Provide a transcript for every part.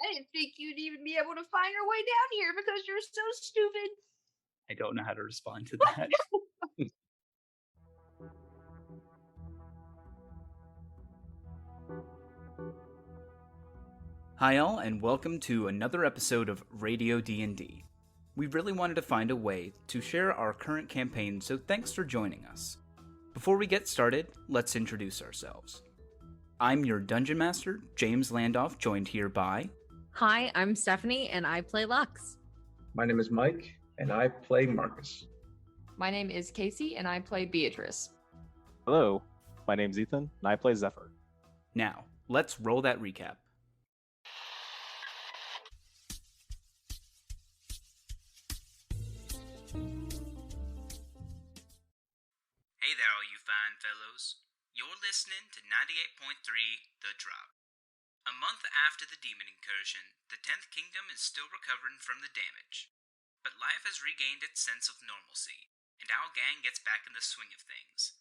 I didn't think you'd even be able to find your way down here because you're so stupid. I don't know how to respond to that. Hi all, and welcome to another episode of Radio D&D. We really wanted to find a way to share our current campaign, so thanks for joining us. Before we get started, let's introduce ourselves. I'm your Dungeon Master, James Landoff, joined here by... Hi, I'm Stephanie, and I play Lux. My name is Mike, and I play Marcus. My name is Casey, and I play Beatrice. Hello, my name's Ethan, and I play Zephyr. Now, let's roll that recap. Hey there, all you fine fellows. You're listening to 98.3 The Drop. A month after the demon incursion, the 10th Kingdom is still recovering from the damage. But life has regained its sense of normalcy, and our gang gets back in the swing of things.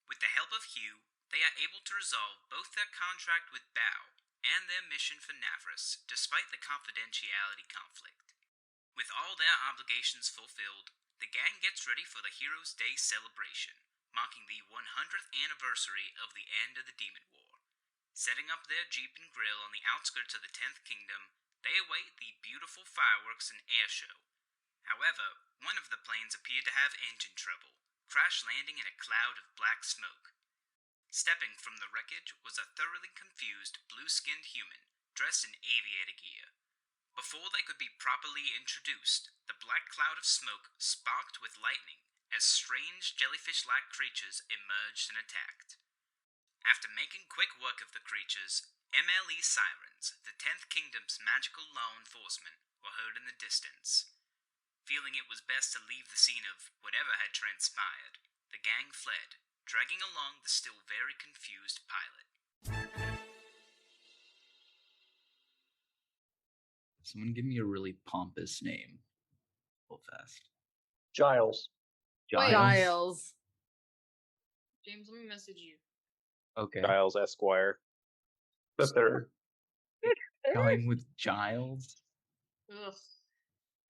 With the help of Hugh, they are able to resolve both their contract with Bao and their mission for Navras, despite the confidentiality conflict. With all their obligations fulfilled, the gang gets ready for the Heroes' Day celebration, marking the 100th anniversary of the end of the Demon War. Setting up their Jeep and grill on the outskirts of the 10th Kingdom, they await the beautiful fireworks and air show. However, one of the planes appeared to have engine trouble, crash landing in a cloud of black smoke. Stepping from the wreckage was a thoroughly confused, blue-skinned human, dressed in aviator gear. Before they could be properly introduced, the black cloud of smoke sparked with lightning as strange jellyfish-like creatures emerged and attacked. After making quick work of the creatures, MLE sirens, the 10th Kingdom's magical law enforcement, were heard in the distance. Feeling it was best to leave the scene of whatever had transpired, the gang fled, dragging along the still very confused pilot. Someone give me a really pompous name. Real fast. Giles. Giles. James, let me message you. Okay. Giles Esquire. The third. Going with Giles? Ugh.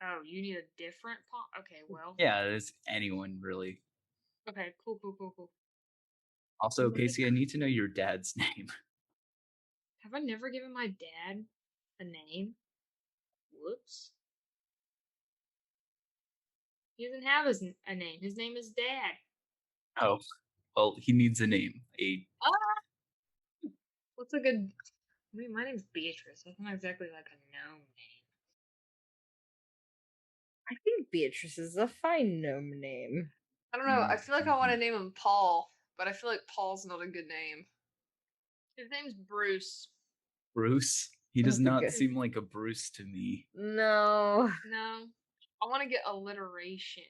Oh, you need a different Okay, well. Yeah, it's anyone really. Okay, cool. Also, Casey, I need to know your dad's name. Have I never given my dad a name? Whoops. He doesn't have a name. His name is Dad. Oh, well, he needs a name. What's a good... I mean, my name's Beatrice. That's not exactly like a gnome name. I think Beatrice is a fine gnome name. I don't know. I feel like I want to name him Paul, but I feel like Paul's not a good name. His name's Bruce. Bruce? He That's does a not good- seem like a Bruce to me. No. No. I want to get alliteration.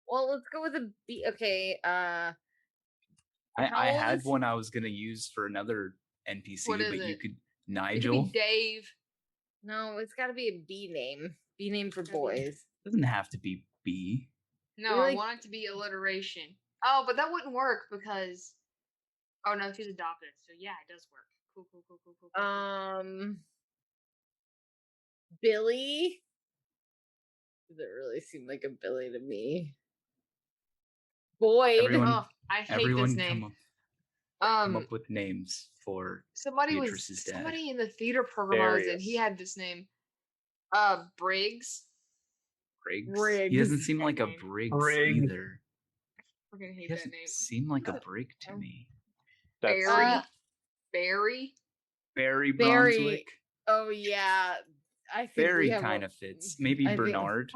Well, let's go with a B. Okay, I How old had is- one I was going to use for another NPC, What is but you it? could... It Nigel? could be Dave. no, it's got to be a B name. B name for Gotta be- boys. Doesn't have to be B. No, Really? I want it to be alliteration. Oh, but that wouldn't work because... Oh, no, she's adopted. So, yeah, it does work. Cool. Billy. Doesn't really seem like a Billy to me. Boyd. Everyone- Oh, I hate Everyone this name. come up with names for Beatrice's dad. Somebody in the theater program I was in, he Darius. had this name. Briggs. Briggs? He doesn't Briggs. seem like a Name. Briggs Briggs. either. I freaking He hate that doesn't name. seem like a Brig to me. That's Barry. Barry Barry. Brunswick. Oh yeah, I think Barry kind of fits. Maybe I think- Bernard.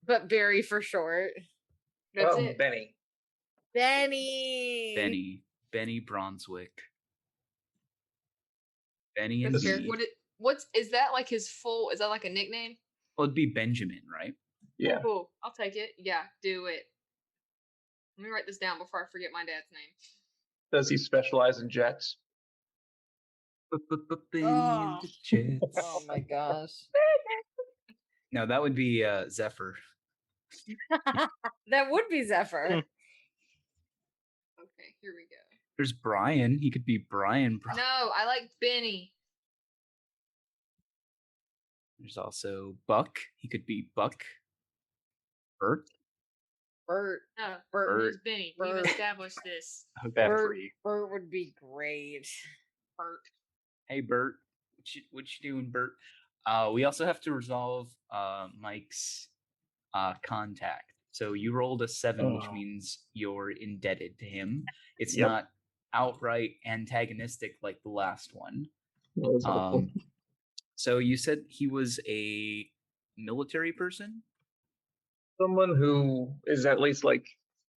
but Barry for short. That's Well, it. Benny. Benny. Benny Brunswick. Benny and That's This fair. B. Is that like his full? Is that like a nickname? Well, it'd be Benjamin, right? Yeah. Cool. I'll take it. Yeah, do it. Let me write this down before I forget my dad's name. Does he specialize in jets? Benny Oh. and the Jets. Oh my gosh. No, that would be Zephyr. That would be Zephyr. Okay, here we go. There's Brian. He could be Brian. No, I like Benny. There's also Buck. He could be Buck. Bert. Bert. No, Bert. he's Benny. We've Bert. established this. Befrey. Bert would be great. Bert. Hey, Bert. What you doing, Bert? We also have to resolve Mike's contact. So you rolled a 7, which Oh. means you're indebted to him. It's Yep. not outright antagonistic like the last one. Well, that's helpful. So you said he was a military person? Someone who is at least like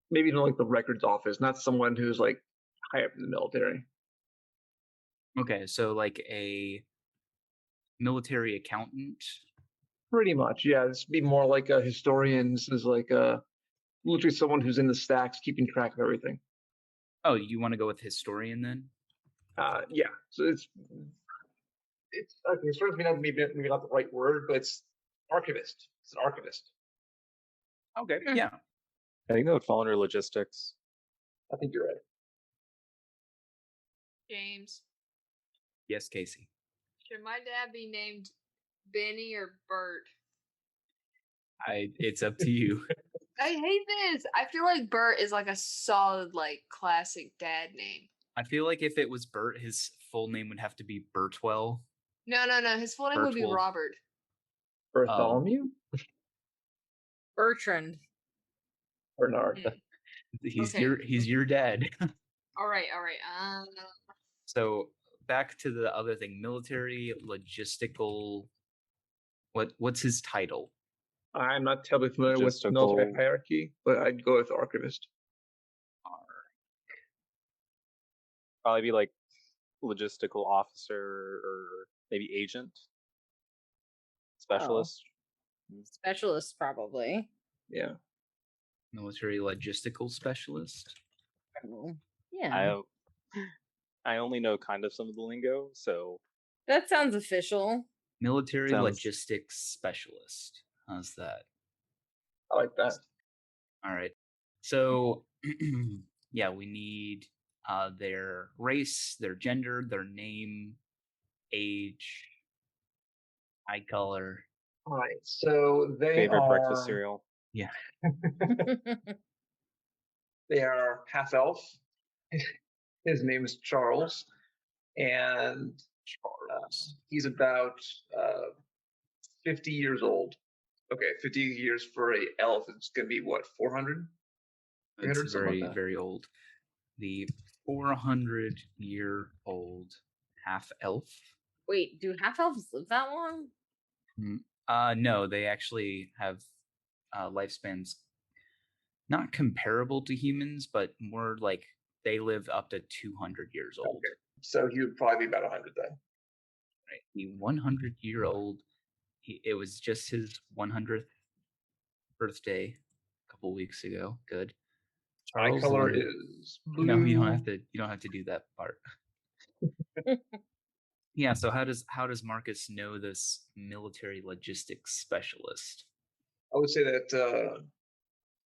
maybe even like the records office, not someone who's like high up in the military. Okay, so like a military accountant. Pretty much, yeah. This would be more like a historian. This is like literally someone who's in the stacks, keeping track of everything. Oh, you want to go with historian then? Yeah. So it's historian's maybe not the right word, but it's archivist. It's an archivist. Okay, yeah. I think that would fall under logistics. I think you're right. James. Yes, Casey. Should my dad be named Benny or Bert? It's up to you. I hate this. I feel like Bert is like a solid, like, classic dad name. I feel like if it was Bert, his full name would have to be Bertwell. No. His full name would be Bertwald. Robert. Bartholomew? Bertrand. Bernard. He's Okay. he's your dad. All right. So back to the other thing, military logistical. What's his title? I'm not terribly familiar with military Logistical. hierarchy, but I'd go with archivist. Probably be like logistical officer or maybe agent. Specialist. Specialist, probably. Yeah. Military logistical specialist. Yeah. I only know kind of some of the lingo, so That sounds official. Military Sounds- logistics specialist. How's that? I like that. All right. So yeah, we need their race, their gender, their name, age, eye color. All right. So they favorite are breakfast cereal. Yeah. They are half elf. His name is Charles, and he's about 50 years old. Okay, 50 years for a elf. It's gonna be what, 400? It's 300, something like very, that. very old. The 400-year-old half elf. Wait, do half elves live that long? No, they actually have lifespans not comparable to humans, but more like they live up to 200 years old. Okay. So he would probably be about 100 then. Right. The 100-year-old, it was just his 100th birthday a couple weeks ago. Good. Eye Charles color lived- is blue. No, you don't have to. You don't have to do that part. Yeah. So how does Marcus know this military logistics specialist? I would say that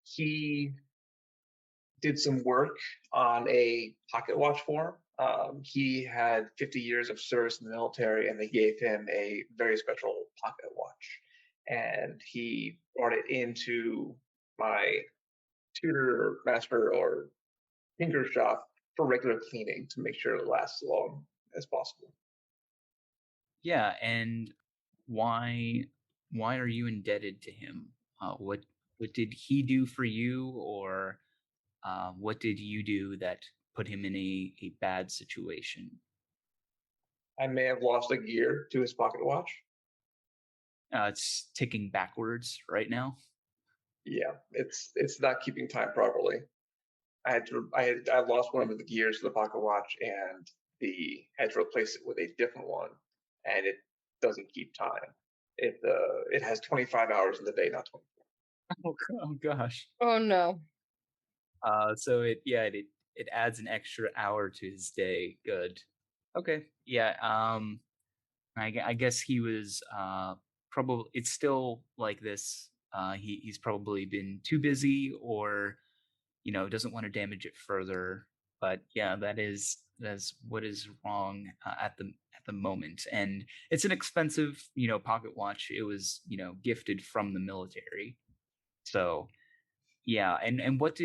he did some work on a pocket watch for him. He had 50 years of service in the military, and they gave him a very special pocket watch. And he brought it into my tutor, master, or tinker shop for regular cleaning to make sure it lasts as long as possible. Yeah, and why are you indebted to him? What did he do for you, or what did you do that put him in a bad situation? I may have lost a gear to his pocket watch. It's ticking backwards right now. Yeah, it's not keeping time properly. I lost one of the gears to the pocket watch, and had to replace it with a different one, and it doesn't keep time. It has 25 hours in the day, not 24. Oh gosh. Oh no. So it adds an extra hour to his day. Good. Okay. Yeah. I guess he was probably. It's still like this. He's probably been too busy, or doesn't want to damage it further. But yeah, that's what is wrong at the moment, and it's an expensive, pocket watch. It was, gifted from the military. So yeah, and what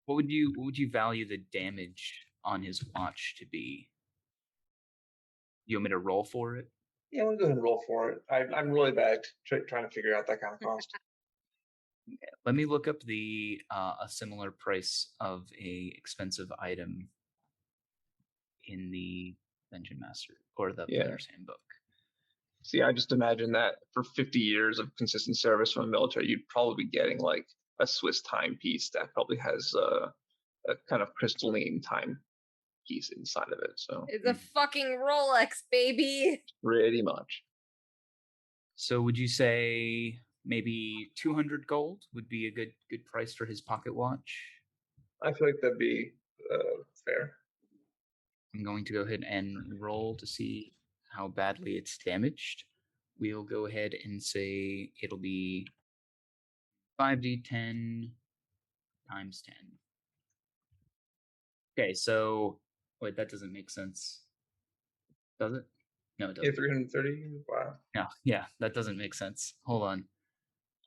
would you value the damage on his watch to be? You want me to roll for it? Yeah, we'll go ahead and roll for it. I'm really bad at trying to figure out that kind of cost. Let me look up the a similar price of a expensive item in the Dungeon Master or the Yeah. Player's Handbook. See, I just imagine that for 50 years of consistent service from the military, you'd probably be getting like a Swiss timepiece that probably has a kind of crystalline timepiece inside of it. So It's a fucking Rolex, baby. pretty much. So would you say maybe 200 gold would be a good price for his pocket watch? I feel like that'd be fair. I'm going to go ahead and roll to see how badly it's damaged. We'll go ahead and say it'll be 5d10 times 10. Okay, so wait, that doesn't make sense. Does it? No, it Yeah, doesn't. 330. Wow. No, yeah, that doesn't make sense. Hold on.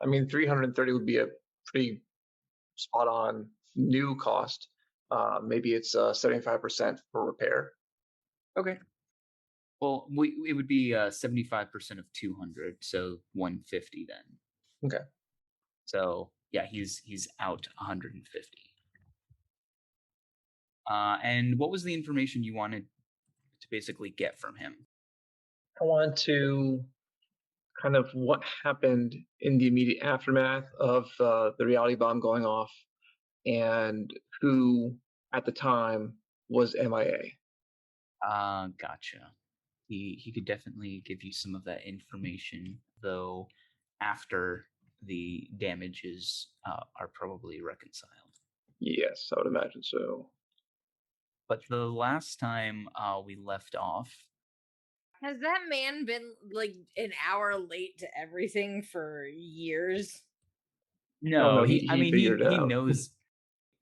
I mean, 330 would be a pretty spot on new cost. Maybe it's 75% for repair. Okay. Well, it would be 75% of 200, so 150 then. Okay. So yeah, he's out 150. And what was the information you wanted to basically get from him? I want to kind of what happened in the immediate aftermath of the reality bomb going off and who at the time was MIA. Gotcha. He could definitely give you some of that information, though after the damages are probably reconciled. Yes, I would imagine so. But the last time we left off, Has that man been like an hour late to everything for years? no, no, I mean, figured it he out. knows.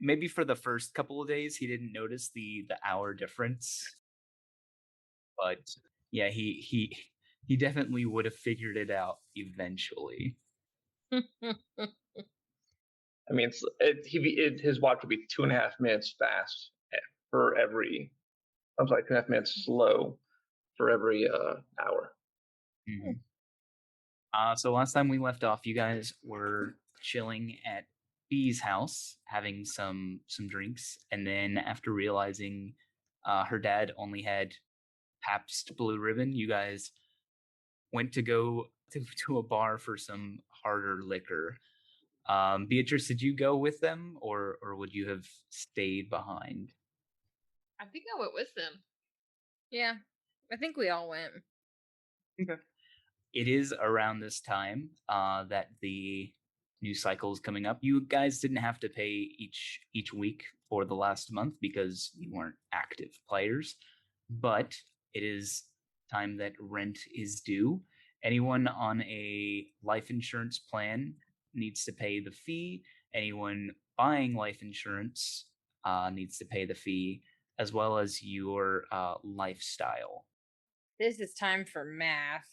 Maybe for the first couple of days, he didn't notice the hour difference, but yeah, he definitely would have figured it out eventually. I mean, his watch would be 2.5 minutes fast for every. I'm sorry, 2.5 minutes slow for every hour. Mhm. So last time we left off, you guys were chilling at Bee's house, having some drinks, and then after realizing her dad only had Pabst Blue Ribbon, you guys went to go to a bar for some harder liquor. Beatrice, did you go with them, or would you have stayed behind? I think I went with them. Yeah, I think we all went. Okay. It is around this time that the new cycle is coming up. You guys didn't have to pay each week for the last month because you weren't active players, but it is time that rent is due. Anyone on a life insurance plan needs to pay the fee. Anyone buying life insurance needs to pay the fee, as well as your lifestyle. This is time for math.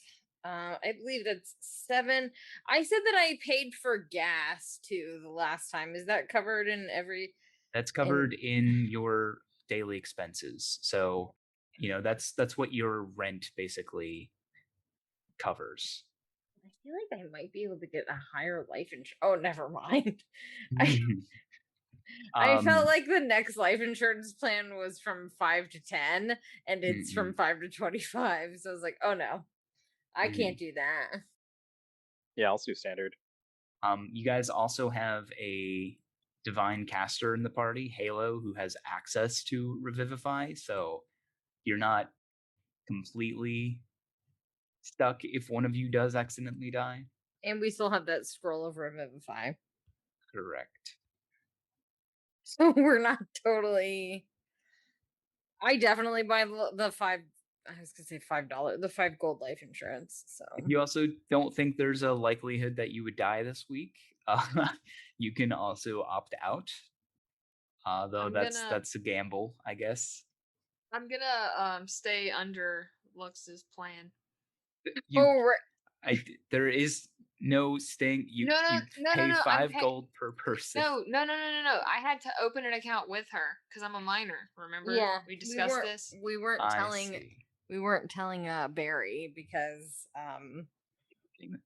I believe that's 7. I said that I paid for gas too the last time. Is that covered in every? That's covered in your daily expenses. So, that's what your rent basically covers. I feel like I might be able to get a higher life insurance. Oh, never mind. I felt like the next life insurance plan was from 5 to 10, and it's from 5 to 25. So I was like, oh no, I can't do that. Yeah, I'll do standard. You guys also have a divine caster in the party, Halo, who has access to Revivify. So you're not completely stuck if one of you does accidentally die. And we still have that scroll of Revivify. Correct. So we're not totally. I definitely buy the 5. I was gonna say $5, the 5 gold life insurance. So If you also don't think there's a likelihood that you would die this week, you can also opt out. Though I'm that's gonna- that's a gamble, I guess. I'm gonna stay under Lux's plan. You, Oh, there is no staying. You No, no, you no, no, pay no. 5 gold per person. No. I had to open an account with her because I'm a minor. Remember? yeah. we discussed this. We weren't I telling. see. We weren't telling Barry because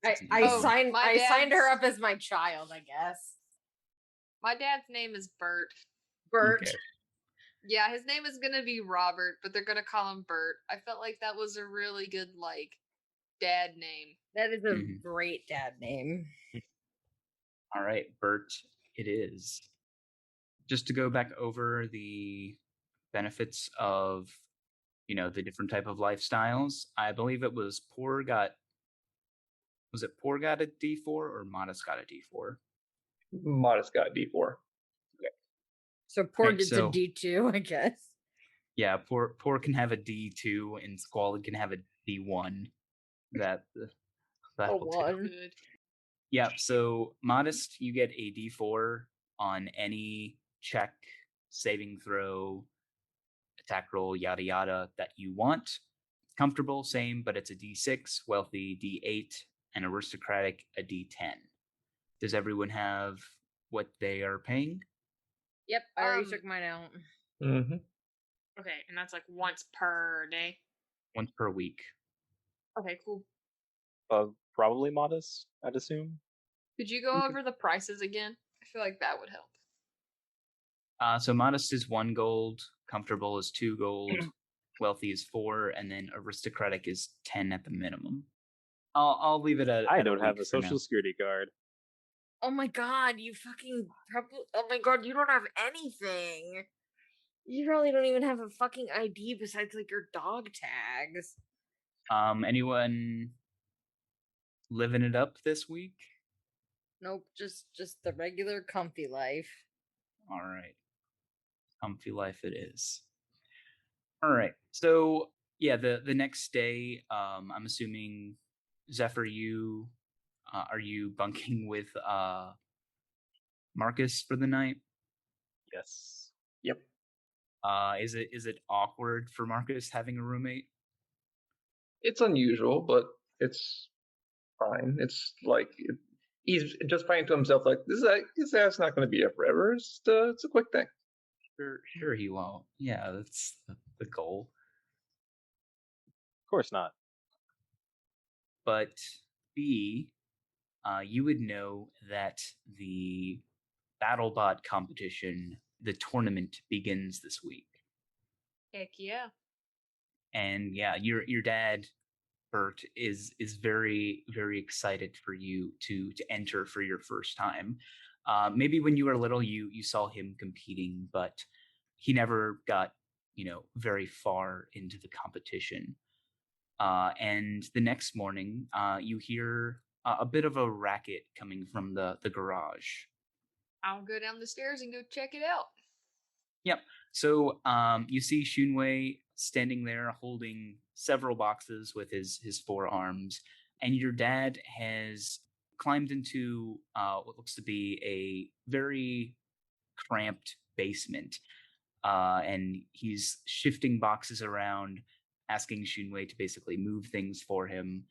That's I Oh, signed my I signed her dad's- up as my child, I guess. My dad's name is Bert. Bert. Okay. Yeah, his name is gonna be Robert, but they're gonna call him Bert. I felt like that was a really good dad name. That is a Mhm. great dad name. All right, Bert, it is. Just to go back over the benefits of, the different type of lifestyles, I believe it was Poor got a D4 or Modest got a D4? Modest got D4. So poor Right, gets so- a D2, I guess. Yeah, Poor can have a D2 and Squalid can have a D1. That'll do. one. Good. Yeah, so Modest, you get a D4 on any check, saving throw, attack roll, yada yada that you want. Comfortable, same, but it's a D6, wealthy D8, and aristocratic a D10. Does everyone have what they are paying? Yep, I already Um, took mine out. Mm-hmm. Okay, and that's once per day. Once per week. Okay, cool. Probably Modest, I'd assume. Could you go over the prices again? I feel like that would help. So Modest is 1 gold, comfortable is 2 gold, wealthy is 4, and then aristocratic is 10 at the minimum. I'll leave it at. I at don't have week a for now. social security card. Oh my god, you fucking probably. Oh my god, you don't have anything. You probably don't even have a fucking ID besides your dog tags. Anyone living it up this week? Nope, just the regular comfy life. All right. Comfy life it is. All right. So yeah, the next day, I'm assuming Zephyr, you are you bunking with Marcus for the night? Yes. Yep. Is it awkward for Marcus having a roommate? It's unusual, but it's fine. It's he's just praying to himself this ass not going to be here forever. It's a quick thing. Sure he won't. Yeah, that's the goal. Of course not. But B, you would know that the BattleBot competition, the tournament begins this week. Heck yeah. And yeah, your dad, Bert, is very very excited for you to enter for your first time. Maybe when you were little, you saw him competing, but he never got very far into the competition. And the next morning, you hear a bit of a racket coming from the garage. I'll go down the stairs and go check it out. Yep. So you see Shunwei standing there holding several boxes with his forearms, and your dad has climbed into what looks to be a very cramped basement, and he's shifting boxes around, asking Shunwei to basically move things for him.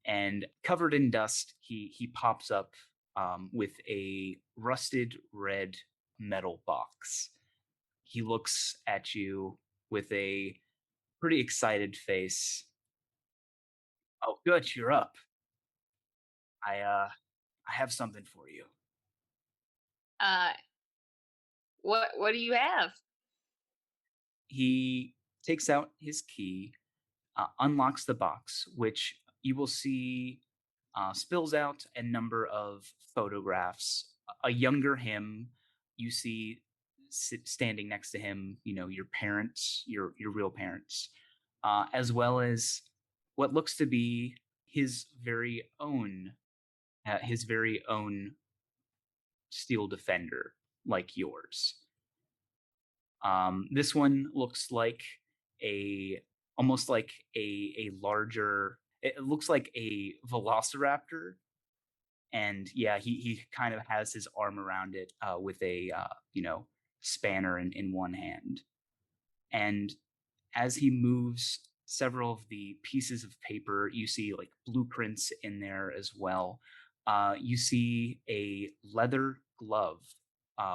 And covered in dust, he pops up with a rusted red metal box. He looks at you with a pretty excited face. Oh, good, you're up. I have something for you. What do you have? He takes out his key, unlocks the box, which you will see spills out a number of photographs. A younger him, you see standing next to him, your parents, your real parents, as well as what looks to be his very own steel defender, like yours. This one looks like almost like a larger. It looks like a velociraptor, and yeah, he kind of has his arm around it with a spanner in one hand. And as he moves several of the pieces of paper, you see like blueprints in there as well. You see a leather glove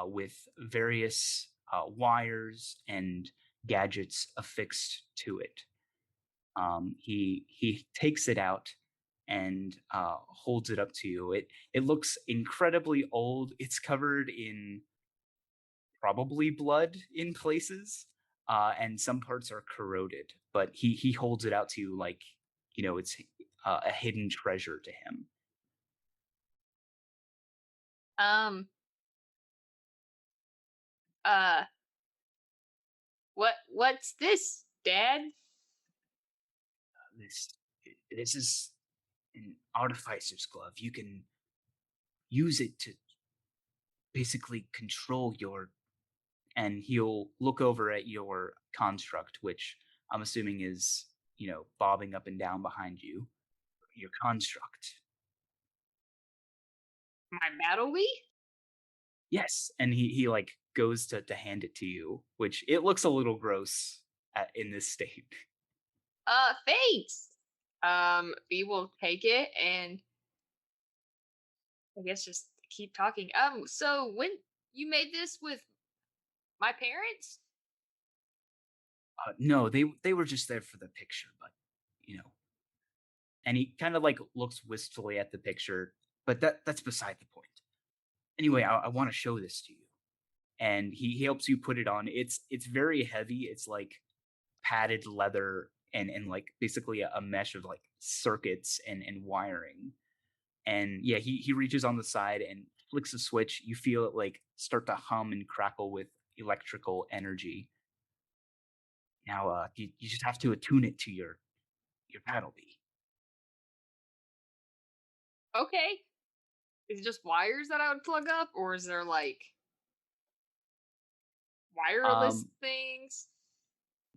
with various wires and gadgets affixed to it. He takes it out and holds it up to you. It looks incredibly old. It's covered in probably blood in places, and some parts are corroded. But he holds it out to you like it's a hidden treasure to him. Um. Uh. What's this, Dad? This this is an artificer's glove. You can use it to basically control your. And he'll look over at your construct, which I'm assuming is bobbing up and down behind you. Your construct. My battle wheel? Yes, and he like goes to hand it to you, which it looks a little gross in this state. Thanks. We will take it and I guess just keep talking. So when you made this with my parents? No, they were just there for the picture, but you know. And he kind of like looks wistfully at the picture, but that's beside the point. Anyway, I want to show this to you, and he helps you put it on. It's very heavy. It's like padded leather and like basically a mesh of like circuits and wiring. And yeah, he reaches on the side and flicks a switch. You feel it like start to hum and crackle with electrical energy. Now you just have to attune it to your paddle bee. Okay. Is it just wires that I would plug up, or is there like wireless Um things?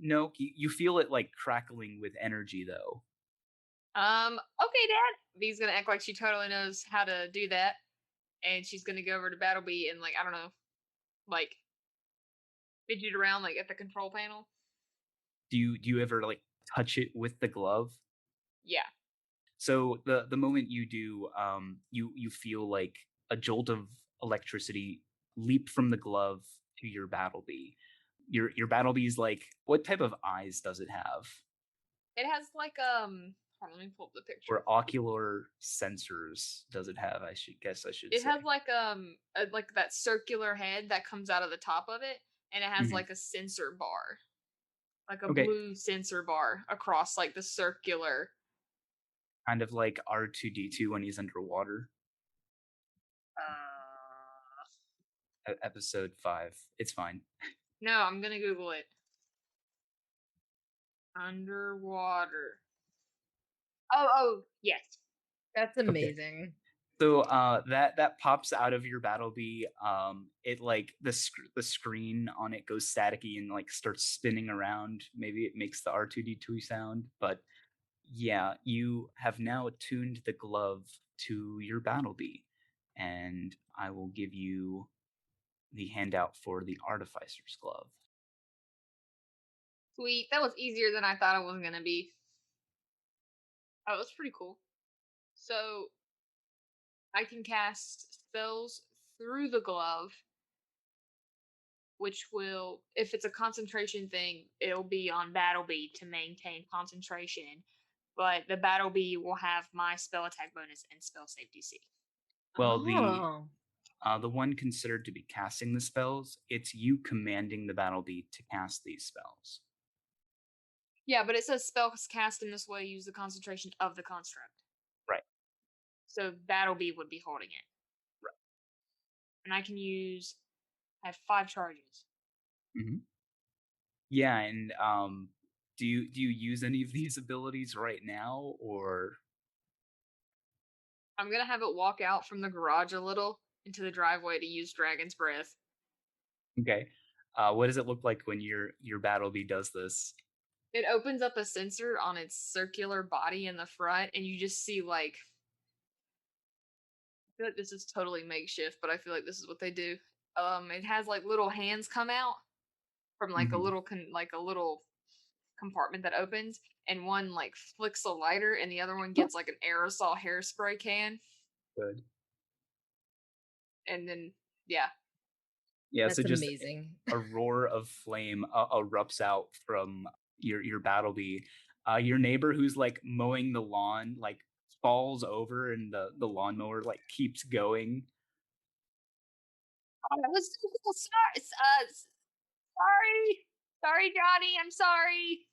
no, you feel it like crackling with energy though. Okay, Dad. V's gonna act like she totally knows how to do that, and she's gonna go over to Battlebee and like I don't know, like fidget around like at the control panel. Do you ever like touch it with the glove? Yeah. So the moment you do, you feel like a jolt of electricity leap from the glove to your battlebee. Your battlebee's like, what type of eyes does it have? It has like hold on, let me pull up the picture. Or ocular sensors does it have? I should It say. has like that circular head that comes out of the top of it, and it has Mhm. like a sensor bar, like a Okay, blue sensor bar across like the circular. kind of like R2D2 when he's underwater. Uh, Episode 5. It's fine. no, I'm gonna Google it. Underwater. Oh, yes. That's Okay. amazing. So that pops out of your battle bee. It like the screen on it goes staticky and like starts spinning around. Maybe it makes the R2D2 sound, but yeah, you have now attuned the glove to your battle bee, and I will give you the handout for the artificer's glove. Sweet. That was easier than I thought it was gonna be. Oh, that's pretty cool. So I can cast spells through the glove, which will, if it's a concentration thing, it'll be on Battlebee to maintain concentration. But the Battlebee will have my spell attack bonus and spell save DC. Well, Oh. the one considered to be casting the spells, it's you commanding the battle bee to cast these spells. Yeah, but it says spells cast in this way use the concentration of the construct. Right. So Battlebee would be holding it. Right. And I have 5 charges. Mm-hmm. Yeah, and do you use any of these abilities right now, or I'm gonna have it walk out from the garage a little into the driveway to use Dragon's Breath. okay? What does it look like when your battle bee does this? It opens up a sensor on its circular body in the front, and you just see like I feel like this is totally makeshift, but I feel like this is what they do. It has like little hands come out from like Mhm. a little compartment that opens, and one like flicks a lighter, and the other one gets like an aerosol hairspray can, Good. and then yeah, Yeah, so That's just amazing. a roar of flame erupts out from your battle bee. Your neighbor who's like mowing the lawn like falls over, and the lawnmower like keeps going. oh, that was so cool. Sorry, Johnny. I'm sorry.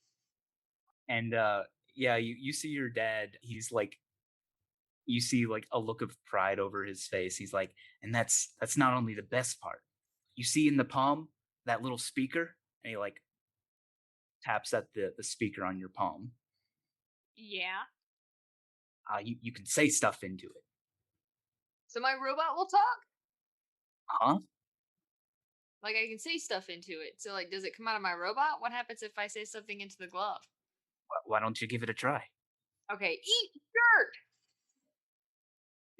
And yeah, you see your dad. He's like, you see like a look of pride over his face. He's like, and that's not only the best part. You see in the palm that little speaker, and he like taps at the speaker on your palm. Yeah. You can say stuff into it. So my robot will talk. Huh? Like I can say stuff into it. So like, does it come out of my robot? What happens if I say something into the glove? Why don't you give it a try? Okay, eat dirt.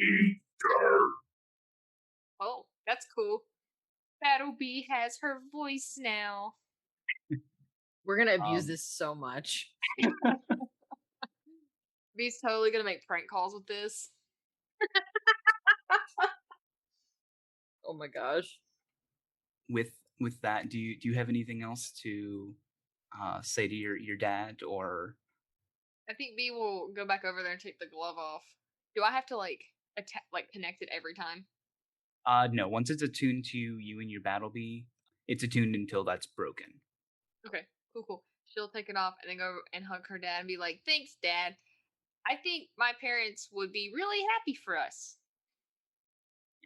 Eat dirt. Oh, that's cool. Battle Bee has her voice now. We're gonna abuse Um, this so much. Bee's totally gonna make prank calls with this. Oh my gosh. with that, do you have anything else to say to your dad or? I think Bee will go back over there and take the glove off. Do I have to like connect it every time? No. Once it's attuned to you and your battle bee, it's attuned until that's broken. Okay, cool. She'll take it off and then go and hug her dad and be like, "Thanks, Dad. I think my parents would be really happy for us."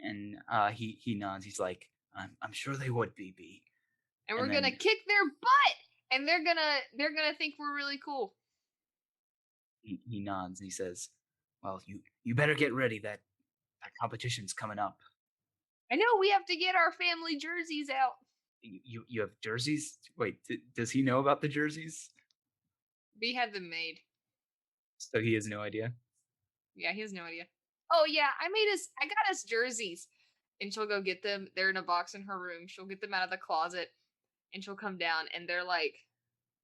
And he nods. He's like, I'm sure they would be, bee. And And we're gonna then kick their butt, and they're gonna think we're really cool. he nods and he says, well, you better get ready. That competition's coming up. I know we have to get our family jerseys out. You have jerseys? Wait, does he know about the jerseys? B had them made. So he has no idea. Yeah, he has no idea. Oh yeah, I got us jerseys. And she'll go get them. They're in a box in her room. She'll get them out of the closet and she'll come down and they're like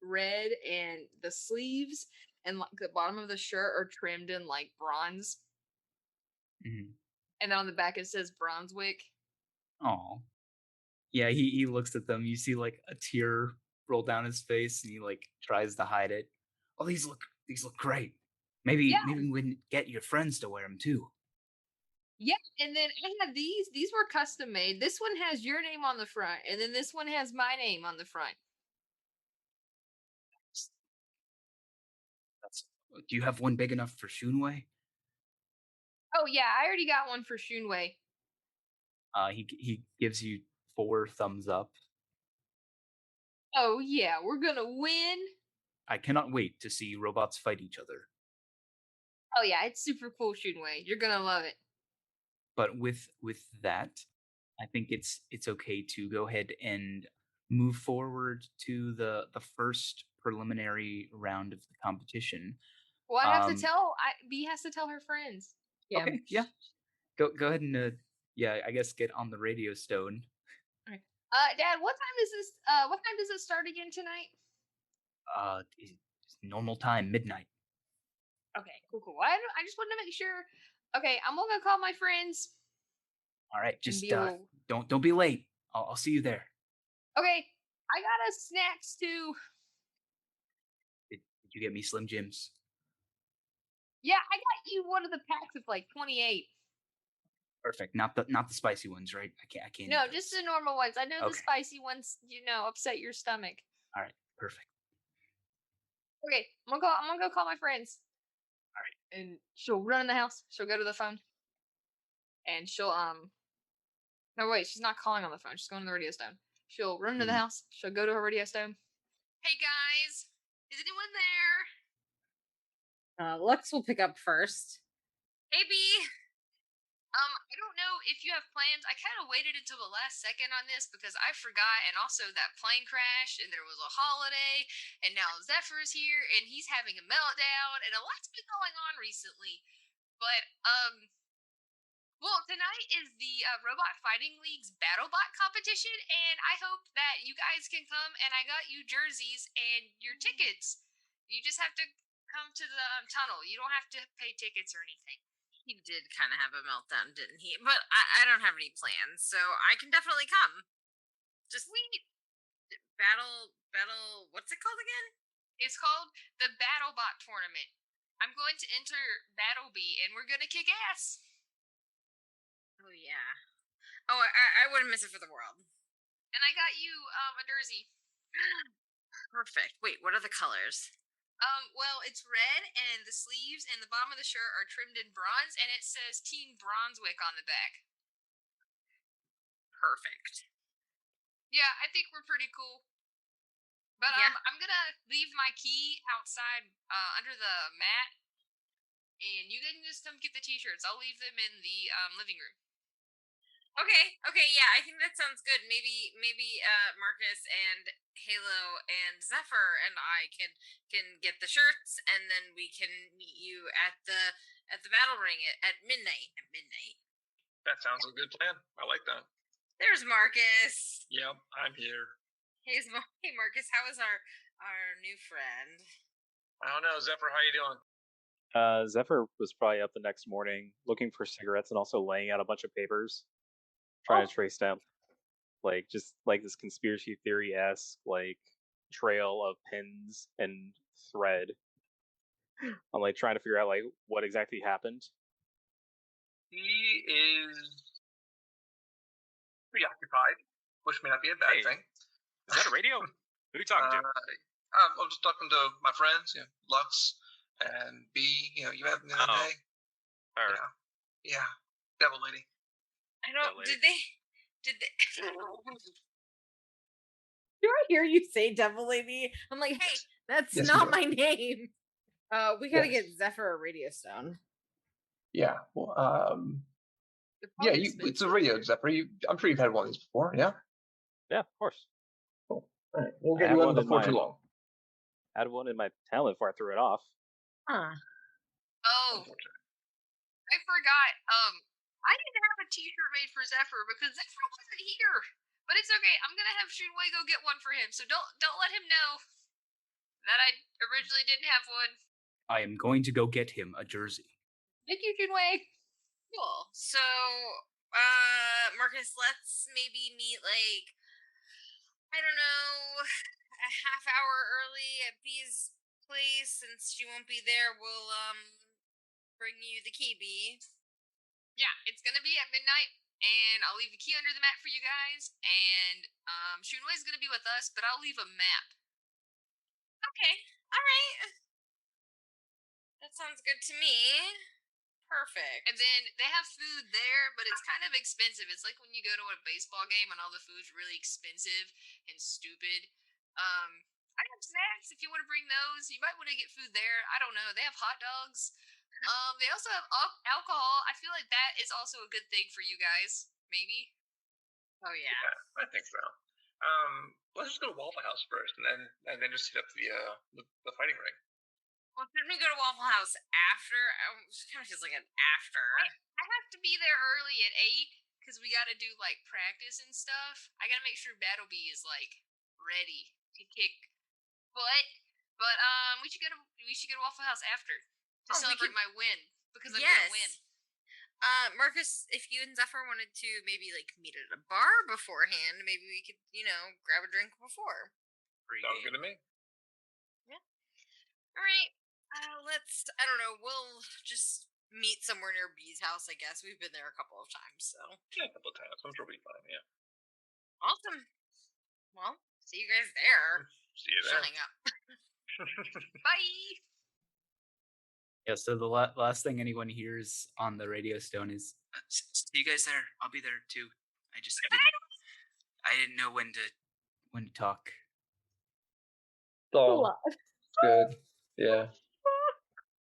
red, and the sleeves and like the bottom of the shirt are trimmed in like bronze. Mm-hmm. And then on the back it says Brunswick. Oh, yeah. He looks at them. You see like a tear roll down his face, and he like tries to hide it. Oh, these look great. Yeah, Maybe we can get your friends to wear them too. yeah. And then I had these. These were custom made. This one has your name on the front, and then this one has my name on the front. That's. Do you have one big enough for Shunwei? Oh yeah, I already got one for Shunwei. He gives you 4 thumbs up. Oh yeah, we're gonna win. I cannot wait to see robots fight each other. Oh yeah, it's super cool, Shunwei. You're gonna love it. But with that, I think it's okay to go ahead and move forward to the first preliminary round of the competition. Well, I have to Um, tell. B has to tell her friends. Yeah. okay, yeah, go ahead and yeah, I guess get on the radio stone. Okay. Dad, what time is this? What time does it start again tonight? It's normal time, midnight. Okay, cool. I just wanted to make sure. Okay, I'm gonna call my friends All right, and just B will. don't be late. I'll see you there. Okay, I got us snacks too. Did you get me Slim Jims? Yeah, I got you one of the packs of like 28. Perfect. Not the spicy ones, right? I can't. No, eat just those. the normal ones. I know the Okay. spicy ones, upset your stomach. All right. Perfect. Okay, I'm gonna go call my friends. All right. And she'll run in the house. She'll go to the phone, and she'll No wait, she's not calling on the phone. She's going to the radio stone. She'll run into the Mhm. house. She'll go to her radio stone. Hey guys, is anyone there? Lux will pick up first. Hey B. I don't know if you have plans. I kind of waited until the last second on this because I forgot, and also that plane crashed, and there was a holiday, and now Zephyr's here, and he's having a meltdown, and a lot's been going on recently. But Well, tonight is the Robot Fighting League's BattleBot competition, and I hope that you guys can come. And I got you jerseys and your tickets. You just have to come to the tunnel. You don't have to pay tickets or anything. He did kind of have a meltdown, didn't he? But I don't have any plans, so I can definitely come. Just battle. What's it called again? It's called the BattleBot tournament. I'm going to enter Battlebee, and we're gonna kick ass. Oh yeah. Oh, I wouldn't miss it for the world. And I got you a jersey. Perfect. Wait, what are the colors? Well, it's red, and the sleeves and the bottom of the shirt are trimmed in bronze, and it says Team Bronzewick on the back. Perfect. Yeah, I think we're pretty cool. But Yeah. I'm gonna leave my key outside under the mat, and you can just come get the t-shirts. I'll leave them in the living room. Okay, yeah, I think that sounds good. Maybe Marcus and Halo and Zephyr and I can get the shirts, and then we can meet you at the battle ring at midnight. That sounds like a good plan. I like that. There's Marcus. Yep, I'm here. Hey Marcus, how is our new friend? I don't know, Zephyr. How you doing? Zephyr was probably up the next morning looking for cigarettes and also laying out a bunch of papers, trying to trace down just like this conspiracy theory-esque trail of pins and thread. I'm trying to figure out what exactly happened. He is preoccupied, which may not be a bad thing. Is that a radio? Who are you talking to? I'm just talking to my friends, Lux and B. You had the other day. Her. Yeah, Devil Lady. I don't. Lady. Did they? Do I hear you say Devil Lady? I'm like, hey, that's not my name. We gotta get Zephyr a radio stone. Yeah. Well, yeah. It's a radio, Zephyr. I'm sure you've had one of these before. Yeah. Yeah, of course. Cool. All right. We'll get you one before too long. I had one in my talent before I threw it off. Huh. Oh, I forgot. I didn't have a t-shirt made for Zephyr because Zephyr wasn't here. But it's okay. I'm gonna have Shunwei go get one for him. So don't let him know that I originally didn't have one. I am going to go get him a jersey. Thank you, Shunwei. Cool. So, Marcus, let's maybe meet I don't know, a half hour early at B's place. Since she won't be there, we'll bring you the key, B. Yeah, it's gonna be at midnight, and I'll leave the key under the mat for you guys. And Shunwei's gonna be with us, but I'll leave a map. Okay. All right. That sounds good to me. Perfect. And then they have food there, but it's kind of expensive. It's like when you go to a baseball game and all the food's really expensive and stupid. I have snacks if you want to bring those. You might want to get food there. I don't know. They have hot dogs. They also have alcohol. I feel like that is also a good thing for you guys. Maybe. Oh yeah. I think so. Let's just go to Waffle House first, and then just hit up the fighting ring. Well, shouldn't we go to Waffle House after? It kind of feels like an after. I have to be there early at 8 because we got to do practice and stuff. I got to make sure Battlebee is ready to kick butt. But we should go to Waffle House after to celebrate my win because I'm gonna win. Marcus, if you and Zephyr wanted to maybe meet at a bar beforehand, maybe we could grab a drink before. Sounds good to me. Yeah. All right. I don't know, we'll just meet somewhere near B's house, I guess. We've been there a couple of times, so. Yeah, a couple of times. I'm sure we'll be fine, yeah. Awesome. Well, see you guys there. See you there. Hang up. Bye! Yeah, so the last thing anyone hears on the radio stone is, see you guys there. I'll be there too. I didn't know when to talk. So, good. Yeah.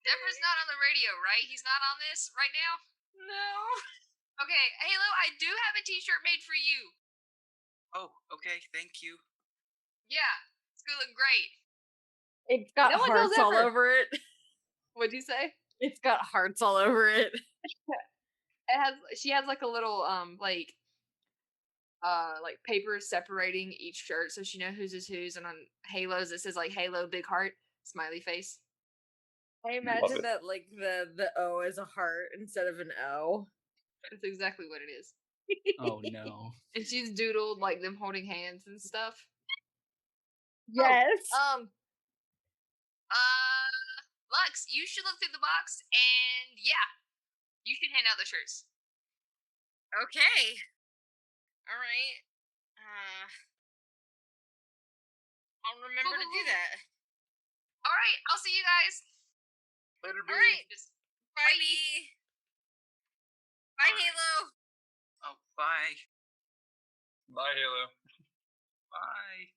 Zephyr's not on the radio, right? He's not on this right now? No. Okay, Halo, I do have a t-shirt made for you. Oh, okay, thank you. Yeah, it's gonna look great. It's got hearts all over it. What'd you say? It's got hearts all over it. She has like a little like papers separating each shirt so she know whose is whose, and on Halo's it says like Halo big heart smiley face. I Love imagine it. that like the O is a heart instead of an O. That's exactly what it is. Oh no. And she's doodled like them holding hands and stuff. Yes. Oh, Lux, you should look through the box, and yeah, you should hand out the shirts. Okay. All right. I'll remember to do that. All right, I'll see you guys. Later, All right. Bye, Bee. Bye, All right. Halo. Oh, bye. Bye, Halo. Bye.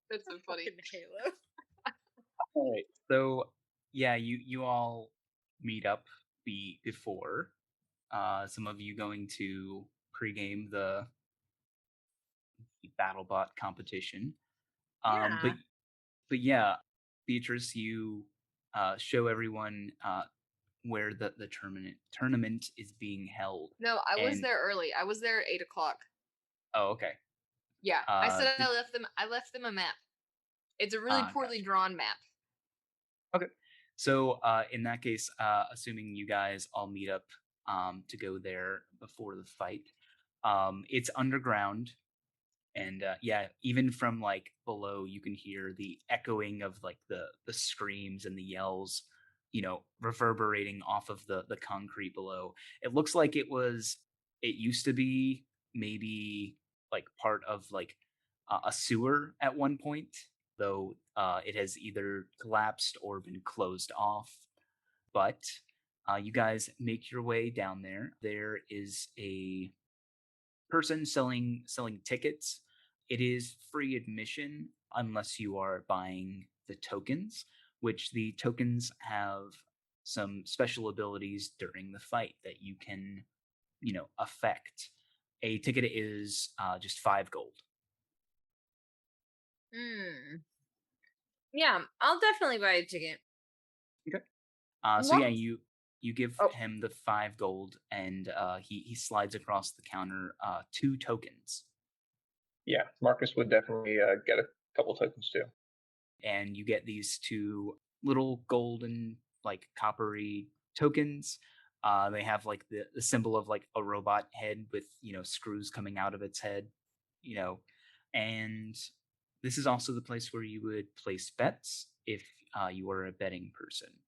That's so funny. Fucking Halo. All right. So yeah, you all meet up before. Some of you going to pregame the BattleBot competition. Yeah. But yeah, Beatrice, you show everyone where the tournament is being held. No, I was And- there early. I was there at 8:00. Oh, okay. Yeah, I said did- I left them a map. It's a really poorly Gotcha. drawn map. Okay. So in that case, assuming you guys all meet up to go there before the fight, it's underground, and yeah, even from like below, you can hear the echoing of like the screams and the yells, reverberating off of the concrete below. It looks like it used to be maybe like part of like a sewer at one point, though it has either collapsed or been closed off. But you guys make your way down there. There is a person selling tickets. It is free admission unless you are buying the tokens, which the tokens have some special abilities during the fight that you can, affect. A ticket is just 5 gold. Yeah, I'll definitely buy a ticket. So yeah, What? you give Oh. him the 5 gold, and he slides across the counter 2 tokens. Yeah, Marcus would definitely get a couple tokens too. And you get these 2 little golden, like coppery tokens. They have like the symbol of like a robot head with screws coming out of its head, and this is also the place where you would place bets if you were a betting person.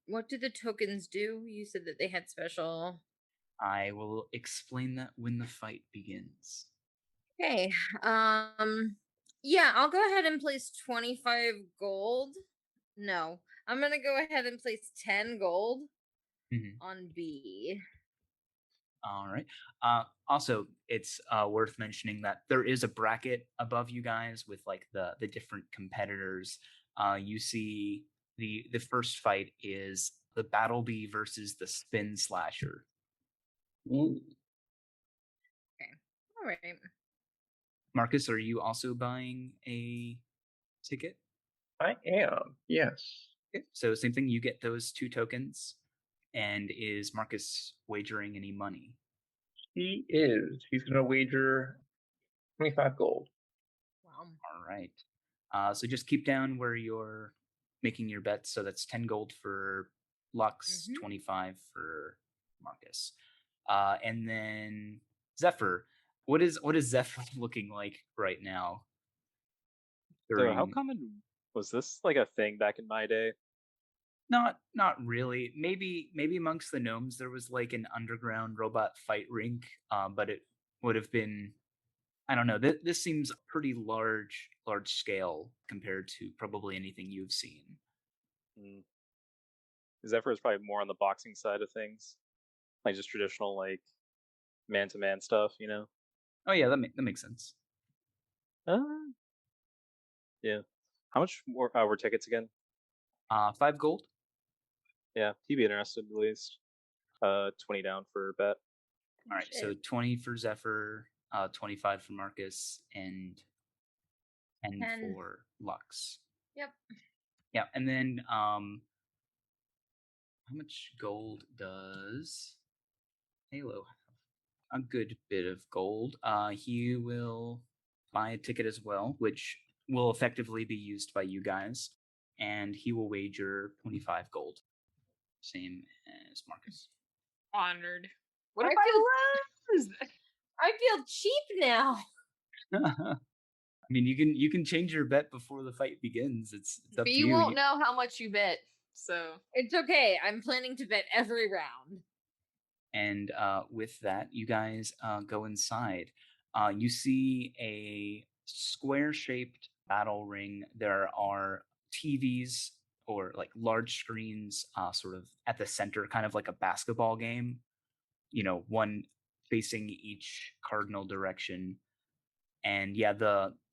What do the tokens do? You said that they had special. I will explain that when the fight begins. Okay. Yeah, I'll go ahead and place 25 gold. No, I'm gonna go ahead and place 10 gold on B. All right. Also, it's worth mentioning that there is a bracket above you guys with like the different competitors. You see the first fight is the Battle Bee versus the Spin Slasher. Ooh. Okay. All right. Marcus, are you also buying a ticket? I am. Yes. Okay. So same thing. You get those 2 tokens. And is Marcus wagering any money? He is. He's going to wager 25 gold. Wow. All right. So just keep down where you're making your bets. So that's 10 gold for Lux, 25 for Marcus. And then Zephyr. What is Zephyr looking like right now? So how common was this like a thing back in my day? Not really. Maybe amongst the gnomes there was like an underground robot fight rink, but it would have been, I don't know. This seems pretty large scale compared to probably anything you've seen. Zephyr is probably more on the boxing side of things, like just traditional like man-to-man stuff, Oh yeah, that makes sense. Yeah. How much were tickets again? 5 gold. Yeah, he'd be interested at least. 20 down for bet. All right, so 20 for Zephyr, 25 for Marcus, and 10 for Lux. Yep. Yeah, and then How much gold does Halo have? A good bit of gold. He will buy a ticket as well, which will effectively be used by you guys, and he will wager 25 gold, same as Marcus. Honored. What I if I lose? I feel cheap now. I mean, you can change your bet before the fight begins. It's up But to you you. won't know how much you bet. So It's okay. I'm planning to bet every round. And with that, you guys go inside. You see a square-shaped battle ring. There are TVs or like large screens, sort of at the center, kind of like a basketball game. One facing each cardinal direction. And yeah,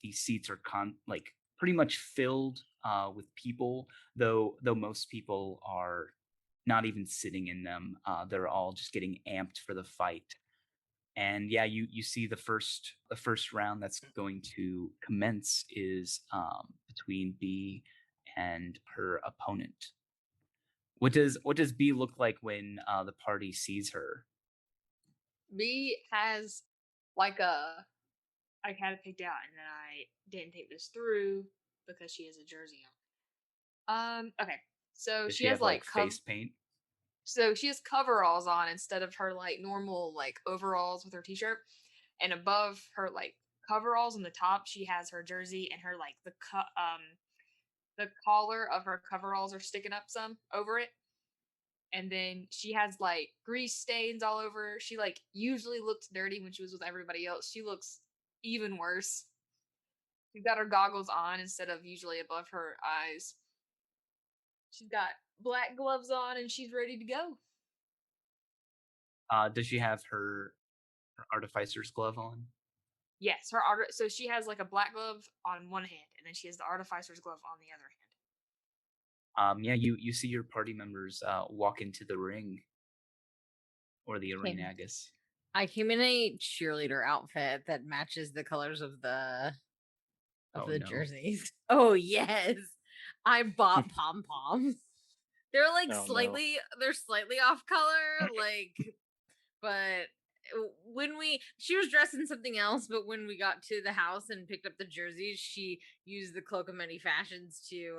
these seats are like pretty much filled with people, though most people are not even sitting in them. They're all just getting amped for the fight. And yeah, you see the first round that's going to commence is between B and her opponent. What does B look like when the party sees her? B has like I had it picked out and then I didn't think this through because she has a jersey on. Okay. So Does she she has have like like face paint? so she has coveralls on instead of her like normal like overalls with her t-shirt. And above her like coveralls on the top, she has her jersey and her like the collar of her coveralls are sticking up some over it. And then she has like grease stains all over her. She like usually looks dirty when she was with everybody else. She looks even worse. She's got her goggles on instead of usually above her eyes. She's got black gloves on and she's ready to go. Does she have her artificer's glove on? Yes, so she has like a black glove on one hand and then she has the artificer's glove on the other hand. Yeah, you see your party members walk into the ring or the arena, I guess. I humanate cheerleader outfit that matches the colors of the Oh, no. jerseys. Oh yes, I bought pom poms. They're like Oh, no. slightly off color, like, but she was dressed in something else, but when we got to the house and picked up the jerseys, she used the cloak of many fashions to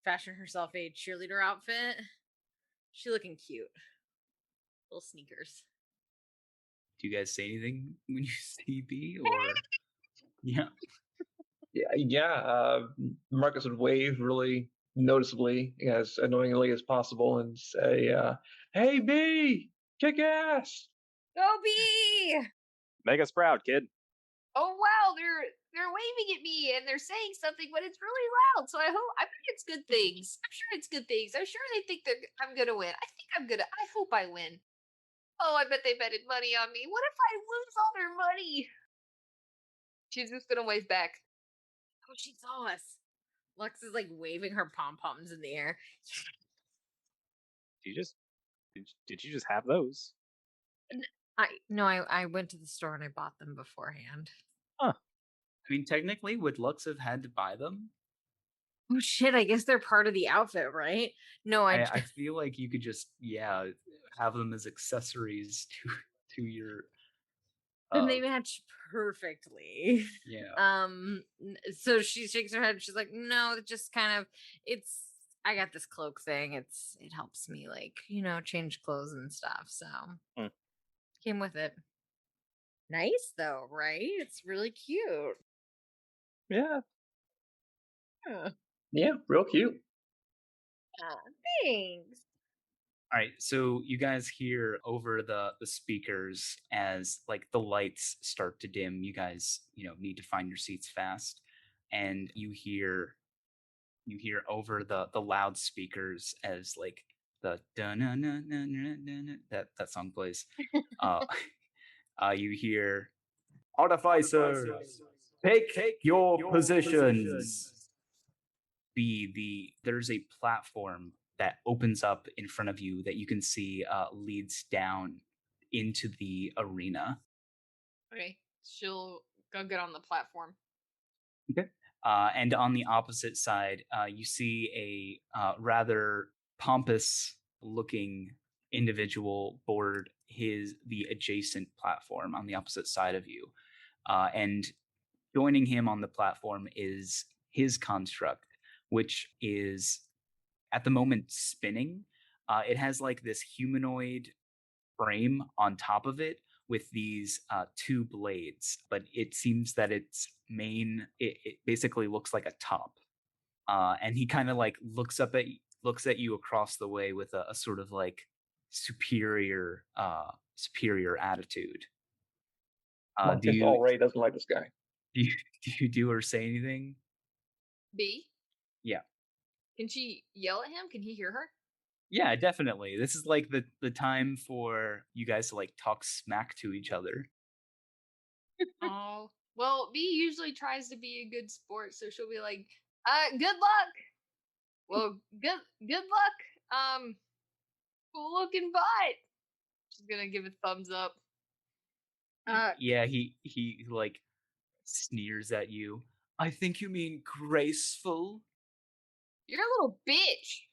fashion herself a cheerleader outfit. She looking cute. Little sneakers. Do you guys say anything when you see B or yeah? Yeah. Marcus would wave really noticeably, as annoyingly as possible, and say, "Hey, B, kick ass!" Go B! Make us proud, kid. Oh wow, they're waving at me and they're saying something, but it's really loud. So I think it's good things. I'm sure it's good things. I'm sure they think I'm gonna win. I think I'm gonna. I hope I win. Oh, I bet they betted money on me. What if I lose all their money? She's just gonna wave back. Oh, she saw us. Lux is like waving her pom poms in the air. Did you just have those? I went to the store and I bought them beforehand. Huh. I mean, technically, would Lux have had to buy them? Oh shit! I guess they're part of the outfit, right? No, I feel like you could just have them as accessories to your. And they match perfectly. Yeah. So she shakes her head. She's like, "No, it just kind of I got this cloak thing. It helps me like change clothes and stuff. So came with it. Nice though, right? It's really cute. Yeah. Yeah, real cute. Thanks. All right, so you guys hear over the speakers as like the lights start to dim. You guys, need to find your seats fast, and you hear over the loudspeakers as like the that song plays. You hear artificers take your positions. There's a platform that opens up in front of you that you can see leads down into the arena. Okay, she'll go get on the platform. Okay. And on the opposite side, you see a rather pompous looking individual board the adjacent platform on the opposite side of you. And joining him on the platform is his construct, which is at the moment spinning. It has like this humanoid frame on top of it with these two blades, but it seems that it basically looks like a top. And he kind of like looks at you across the way with a sort of like superior attitude. Do Marcus you already doesn't like this guy. do you do or say anything? B, Yeah. can she yell at him? Can he hear her? Yeah, definitely. This is like the time for you guys to like talk smack to each other. Oh, well, B usually tries to be a good sport, so she'll be like, good luck. Well, good luck. Cool looking butt. She's gonna give a thumbs up. Yeah, he like sneers at you. I think you mean graceful. You're a little bitch.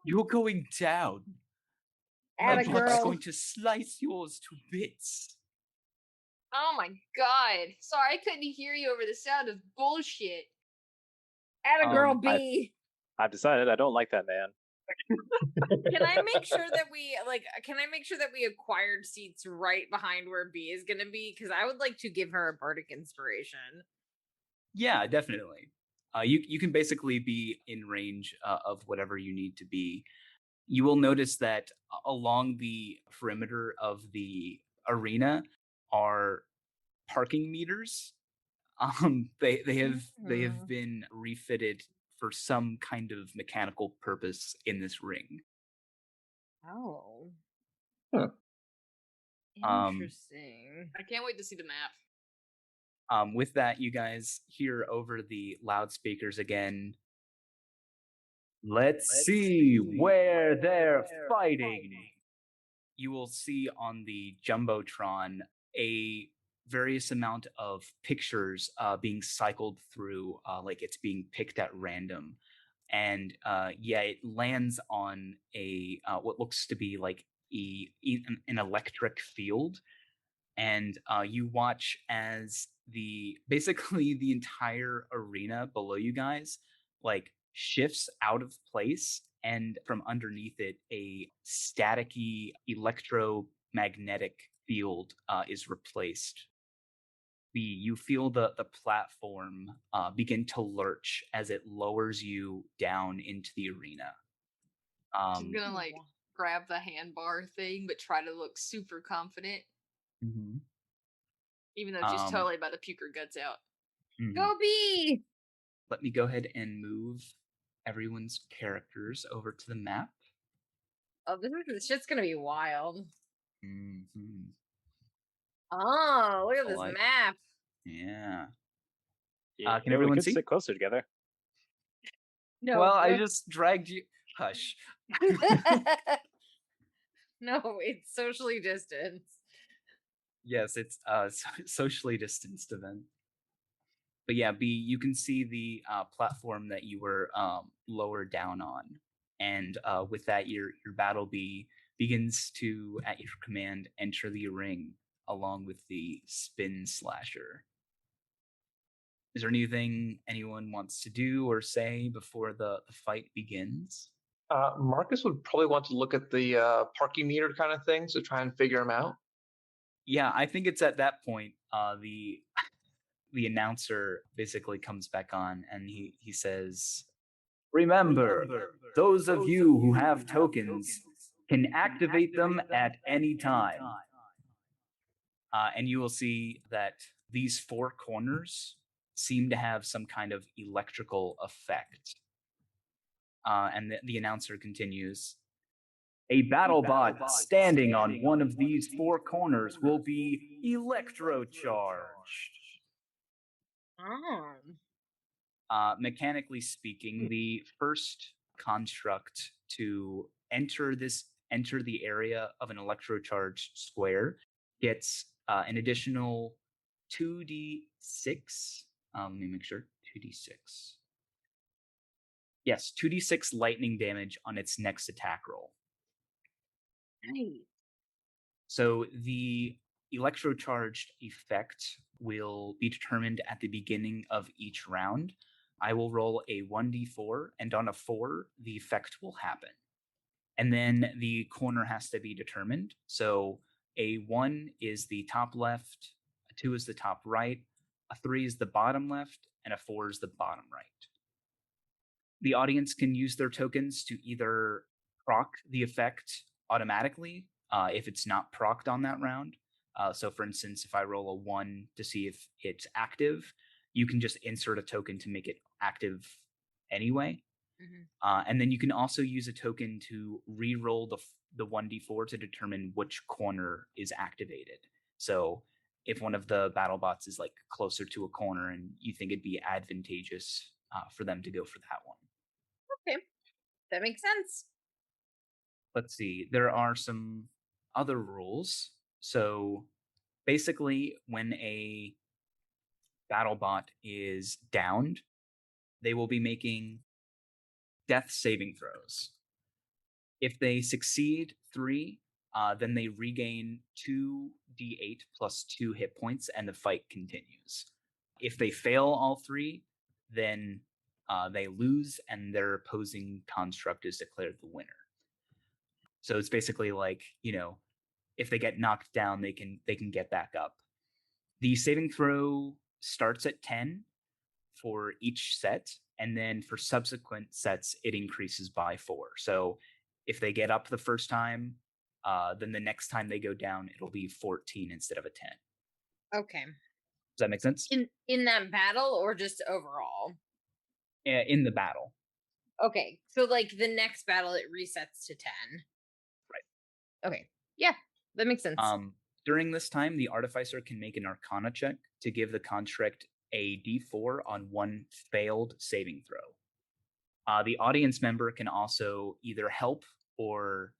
You're going down. My Atta butt's girl. going to slice yours to bits. Oh my god. Sorry, I couldn't hear you over the sound of bullshit. Atta girl B. I've decided I don't like that man. Can I make sure that we acquired seats right behind where B is gonna be? Because I would like to give her a bardic inspiration. Yeah, definitely. You can basically be in range of whatever you need to be. You will notice that along the perimeter of the arena are parking meters. They have been refitted for some kind of mechanical purpose in this ring. Oh. Huh. Interesting. I can't wait to see the map. With that, you guys hear over the loudspeakers again. Let's see where they're fighting. You will see on the Jumbotron a various amount of pictures being cycled through, like it's being picked at random. And yeah, it lands on a what looks to be like an electric field. And you watch as basically the entire arena below you guys like shifts out of place, and from underneath it a staticky electromagnetic field is replaced. You feel the platform begin to lurch as it lowers you down into the arena. She's gonna like grab the handbar thing, but try to look super confident, mhm. even though she's totally about to puke her guts out. Mhm. Go B! Let me go ahead and move everyone's characters over to the map. Oh, this shit's gonna be wild. Mm-hmm. Oh, look at this Like- map. Yeah. Yeah, Can everyone we could see? sit closer together. No. Well, I just dragged you. Hush. No, it's socially distanced. Yes, it's a socially distanced event. But yeah, B, you can see the platform that you were lower down on, and with that, your battle B begins to, at your command, enter the ring along with the spin slasher. Is there anything anyone wants to do or say before the fight begins? Marcus would probably want to look at the parking meter kind of things to try and figure him out. Yeah, I think it's at that point the announcer basically comes back on and he says, "Remember, those of you who have tokens can activate them at any time." And you will see that these four corners seem to have some kind of electrical effect. And the announcer continues, "A battle bot standing on one of these four corners will be electrocharged." Oh. Mechanically speaking, the first construct to enter the area of an electrocharged square gets an additional 2d6. Let me make sure. 2d6. Yes, 2d6 lightning damage on its next attack roll. Nice. So the electrocharged effect will be determined at the beginning of each round. I will roll a 1d4, and on a 4, the effect will happen. And then the corner has to be determined. So a 1 is the top left, a 2 is the top right, a 3 is the bottom left, and a 4 is the bottom right. The audience can use their tokens to either proc the effect automatically if it's not procced on that round. So, for instance, if I roll a 1 to see if it's active, you can just insert a token to make it active anyway. And then you can also use a token to re-roll the 1d4 to determine which corner is activated. So if one of the battle bots is like closer to a corner and you think it'd be advantageous for them to go for that one. Okay, that makes sense. Let's see. There are some other rules. So basically, when a battle bot is downed, they will be making death saving throws. If they succeed 3, then they regain 2d8 plus 2 hit points, and the fight continues. If they fail all 3, then they lose, and their opposing construct is declared the winner. So it's basically like, if they get knocked down, they can get back up. The saving throw starts at 10 for each set, and then for subsequent sets, it increases by 4. So if they get up the first time, then the next time they go down, it'll be 14 instead of a 10. Okay. Does that make sense? In that battle or just overall? In the battle. Okay, so like the next battle, it resets to 10. Right. Okay. Yeah, that makes sense. During this time, the artificer can make an Arcana check to give the construct a d4 on one failed saving throw. The audience member can also either help or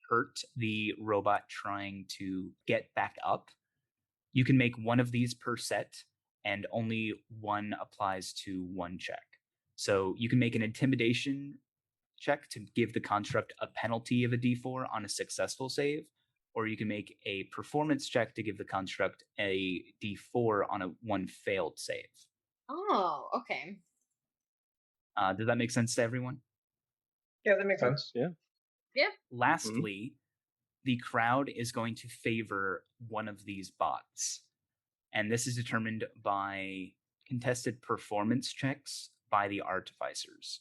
hurt the robot trying to get back up. You can make one of these per set, and only one applies to one check. So you can make an intimidation check to give the construct a penalty of a d4 on a successful save, or you can make a performance check to give the construct a d4 on a one failed save. Oh, okay. Does that make sense to everyone? Yeah, that makes sense. Yeah. Yeah. Lastly, the crowd is going to favor one of these bots. And this is determined by contested performance checks by the artificers.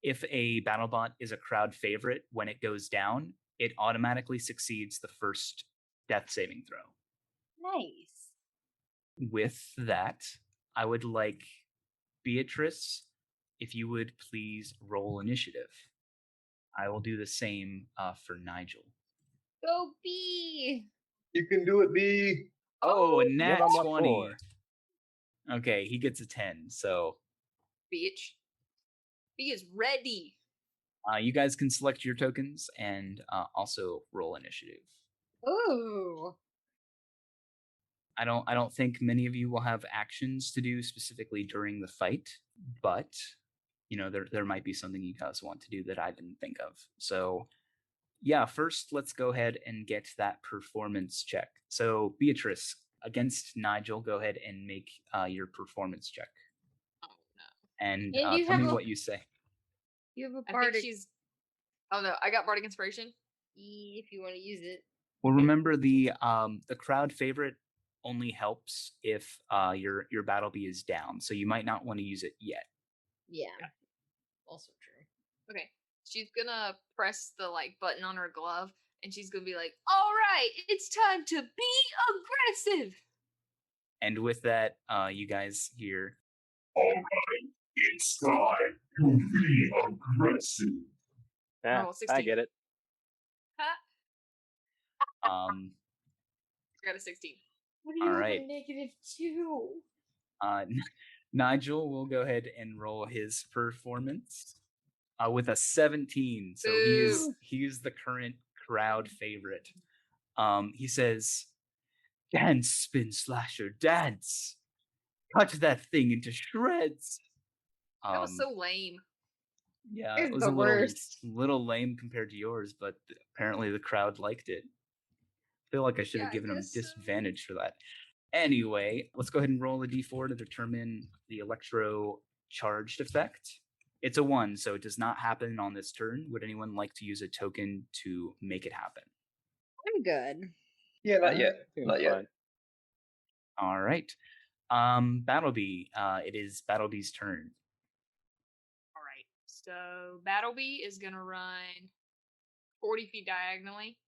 If a battlebot is a crowd favorite, when it goes down, it automatically succeeds the first death saving throw. Nice. With that, I would like Beatrice, if you would please roll initiative. I will do the same for Nigel. Go B. You can do it, B. Oh, a nat I'm up 20. 4. Okay, he gets a 10, so Bitch. B is ready. you guys can select your tokens and also roll initiative. Ooh. I don't think many of you will have actions to do specifically during the fight, but there might be something you guys want to do that I didn't think of. So yeah, first let's go ahead and get that performance check. So Beatrice, against Nigel, go ahead and make your performance check. Oh no. And And you tell me have a- what you say. You have a I bardic. think she's. Oh no, I got bardic inspiration. If you want to use it. Well, remember the crowd favorite only helps if your battle bee is down, so you might not want to use it yet. Yeah. Also true. Okay, she's gonna press the button on her glove, and she's gonna be like, "All right, it's time to be aggressive." And with that, you guys hear, "All right, it's time to be aggressive." Yeah, roll I 16. get it. Got a 16. What do All you have right. a -2? Nigel will go ahead and roll his performance with a 17. So he's the current crowd favorite. He says, "Dance, spin slasher, dance! Cut that thing into shreds!" That was so lame. Yeah, It's it was the a worst. little lame compared to yours, but apparently the crowd liked it. I feel like I should Yeah, have I given them guess so. disadvantage for that. Anyway, let's go ahead and roll a d4 to determine the electro charged effect. It's a 1, so it does not happen on this turn. Would anyone like to use a token to make it happen? I'm good. Yeah, not I yet. think I'm Not yet. fine. All right. Battlebee. It is Battlebee's turn. All right. So Battlebee is gonna run 40 feet diagonally.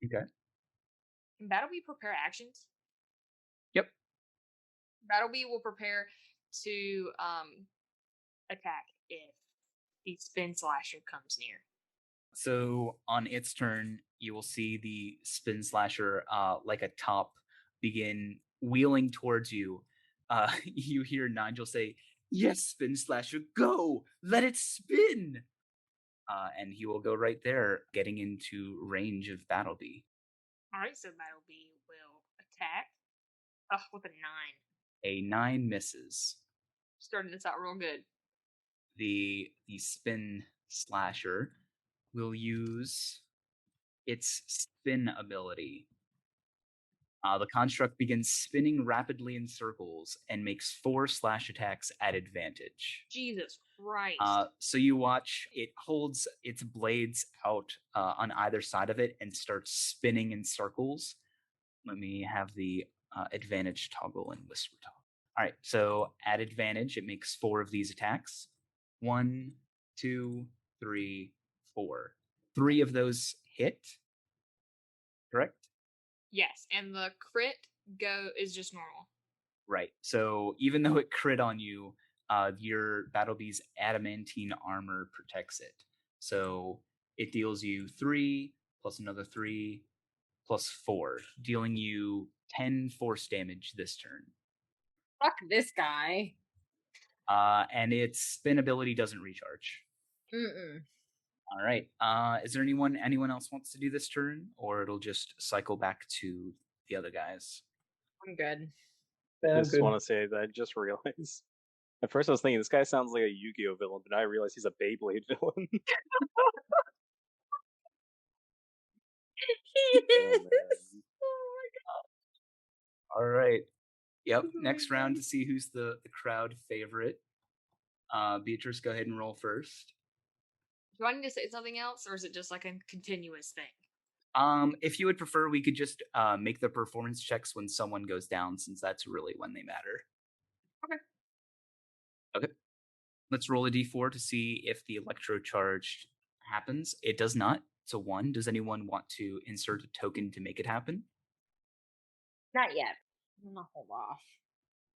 Okay. Can Battlebee prepare actions? Yep. Battlebee will prepare to attack if the spin slasher comes near. So on its turn, you will see the spin slasher, like a top, begin wheeling towards you. You hear Nigel say, "Yes, spin slasher, go! Let it spin!" And he will go right there, getting into range of Battlebee. All right, so Battlebee will attack. With a 9. A 9 misses. Starting this out real good. The spin slasher will use its spin ability. The construct begins spinning rapidly in circles and makes 4 slash attacks at advantage. Jesus Christ. So you watch it holds its blades out on either side of it and starts spinning in circles. Let me have the advantage toggle and whisper talk. All right, so at advantage, it makes 4 of these attacks. 1, 2, 3, 4. 3 of those hit. Correct? Yes, and the crit is just normal. Right. So even though it crit on you, your Battlebee's adamantine armor protects it. So it deals you 3 plus another 3 plus 4, dealing you 10 force damage this turn. Fuck this guy. And its spin ability doesn't recharge. Mm-mm. All right. Is there anyone else wants to do this turn, or it'll just cycle back to the other guys? I'm good. Yeah, I'm Just good. want to say that I just realized. At first, I was thinking this guy sounds like a Yu-Gi-Oh villain, but now I realize he's a Beyblade villain. Oh, man. All right. Yep. Next round to see who's the crowd favorite. Beatrice, go ahead and roll first. Do I need to say something else, or is it just like a continuous thing? If you would prefer, we could just make the performance checks when someone goes down, since that's really when they matter. Okay. Let's roll a d4 to see if the electro charge happens. It does not. It's a 1. Does anyone want to insert a token to make it happen? Not yet. I'm gonna hold off.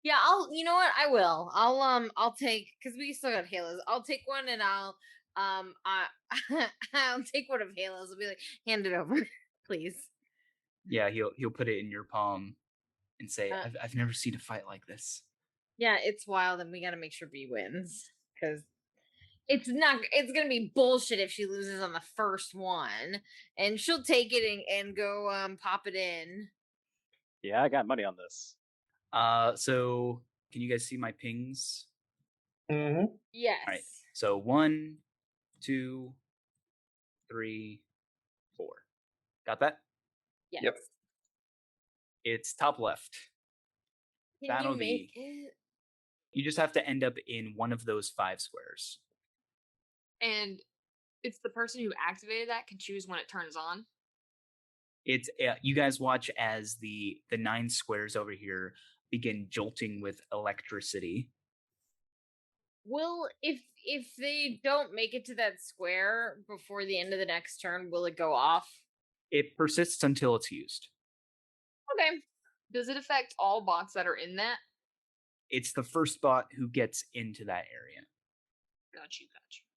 Yeah, you know what? I will. I'll take, because we still got halos. I'll take one and I'll I'll take one of halos. I'll be like, hand it over, please. Yeah, he'll put it in your palm and say, I've never seen a fight like this. Yeah, it's wild, and we gotta make sure B wins. Because it's gonna be bullshit if she loses on the first one. And she'll take it and go pop it in. Yeah, I got money on this. So can you guys see my pings? Mm-hmm. Yes. All right. So 1, 2, 3, 4. Got that? Yes. Yep. It's top left. Can That'll you make it? You just have to end up in one of those 5 squares. And it's the person who activated that can choose when it turns on. It's you guys watch as the 9 squares over here begin jolting with electricity. Will if they don't make it to that square before the end of the next turn, will it go off? It persists until it's used. Okay. Does it affect all bots that are in that? It's the first bot who gets into that area. Got you.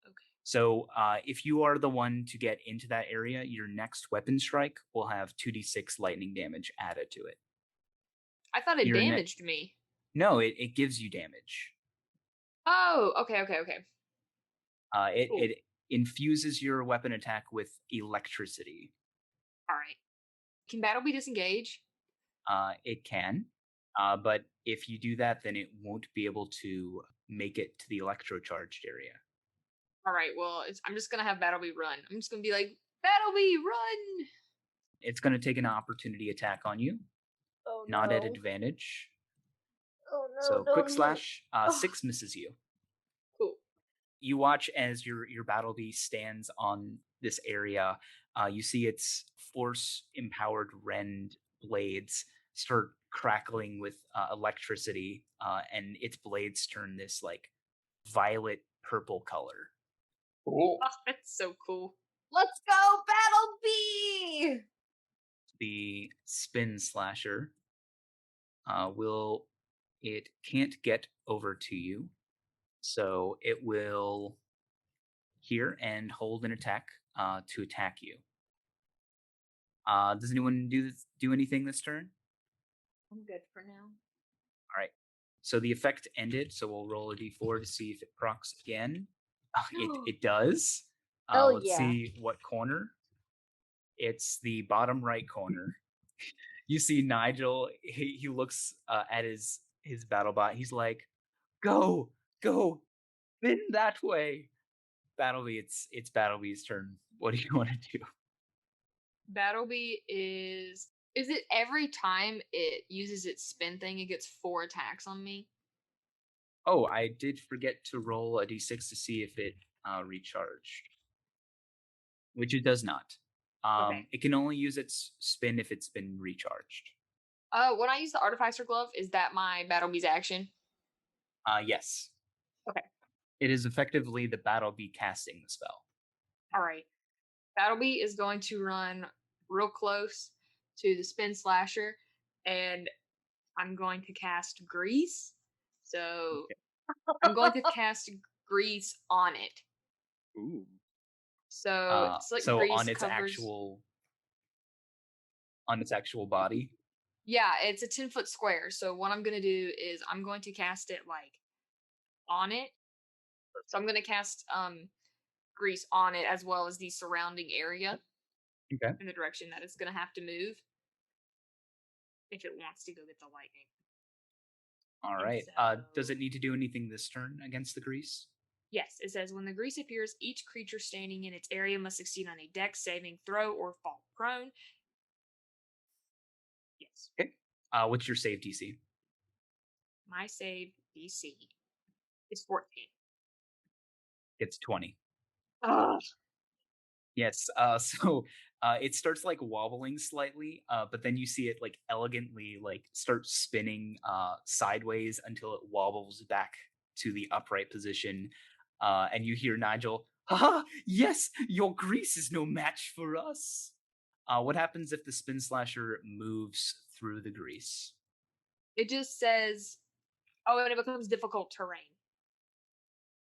Okay. So if you are the one to get into that area, your next weapon strike will have 2d6 lightning damage added to it. I thought it Your damaged me. No, it gives you damage. Oh, okay. It infuses your weapon attack with electricity. All right. Can Battlebee disengage? It can, but if you do that, then it won't be able to make it to the electrocharged area. All right. Well, I'm just gonna have Battlebee run. I'm just gonna be like, Battlebee, run! It's going to take an opportunity attack on you, Oh not at advantage. Oh no! So quick slash, 6 misses you. Cool. You watch as your Battlebee stands on this area. You see its force-empowered rend blades start crackling with electricity, and its blades turn this like violet purple color. Cool. Oh, that's so cool. Let's go, Battlebee! The spin slasher it can't get over to you, so it will here and hold an attack to attack you. Does anyone do anything this turn? I'm good for now. All right. So the effect ended. So we'll roll a d4 to see if it procs again. It does. Let's see what corner. It's the bottom right corner. You see Nigel. He looks at his BattleBot. He's like, "Go, spin that way." Battlebee, it's Battlebee's turn. What do you want to do? Battlebee is it every time it uses its spin thing, it gets 4 attacks on me? Oh, I did forget to roll a d6 to see if it recharged, which it does not. Okay. It can only use its spin if it's been recharged. When I use the Artificer Glove, is that my Battlebee's action? Yes. Okay. It is effectively the Battlebee casting the spell. All right. Battlebee is going to run real close to the spin slasher, and I'm going to cast Grease. So I'm going to cast Grease on it. Ooh. So it's like so Grease on its covers... actual body. Yeah, it's a 10-foot square. So what I'm gonna do is I'm going to cast it like on it. So I'm gonna cast Grease on it as well as the surrounding area. Okay. In the direction that it's gonna have to move if it wants to go get the lightning. All right. So... does it need to do anything this turn against the Grease? Yes, it says when the Grease appears, each creature standing in its area must succeed on a dex saving throw or fall prone. Yes. Okay. What's your save DC? My save DC is 14. It's 20. Ugh. Yes. So it starts like wobbling slightly, but then you see it like elegantly like start spinning sideways until it wobbles back to the upright position. And you hear Nigel, "Haha! Yes, your Grease is no match for us." What happens if the spin slasher moves through the Grease? It just says, oh, and it becomes difficult terrain.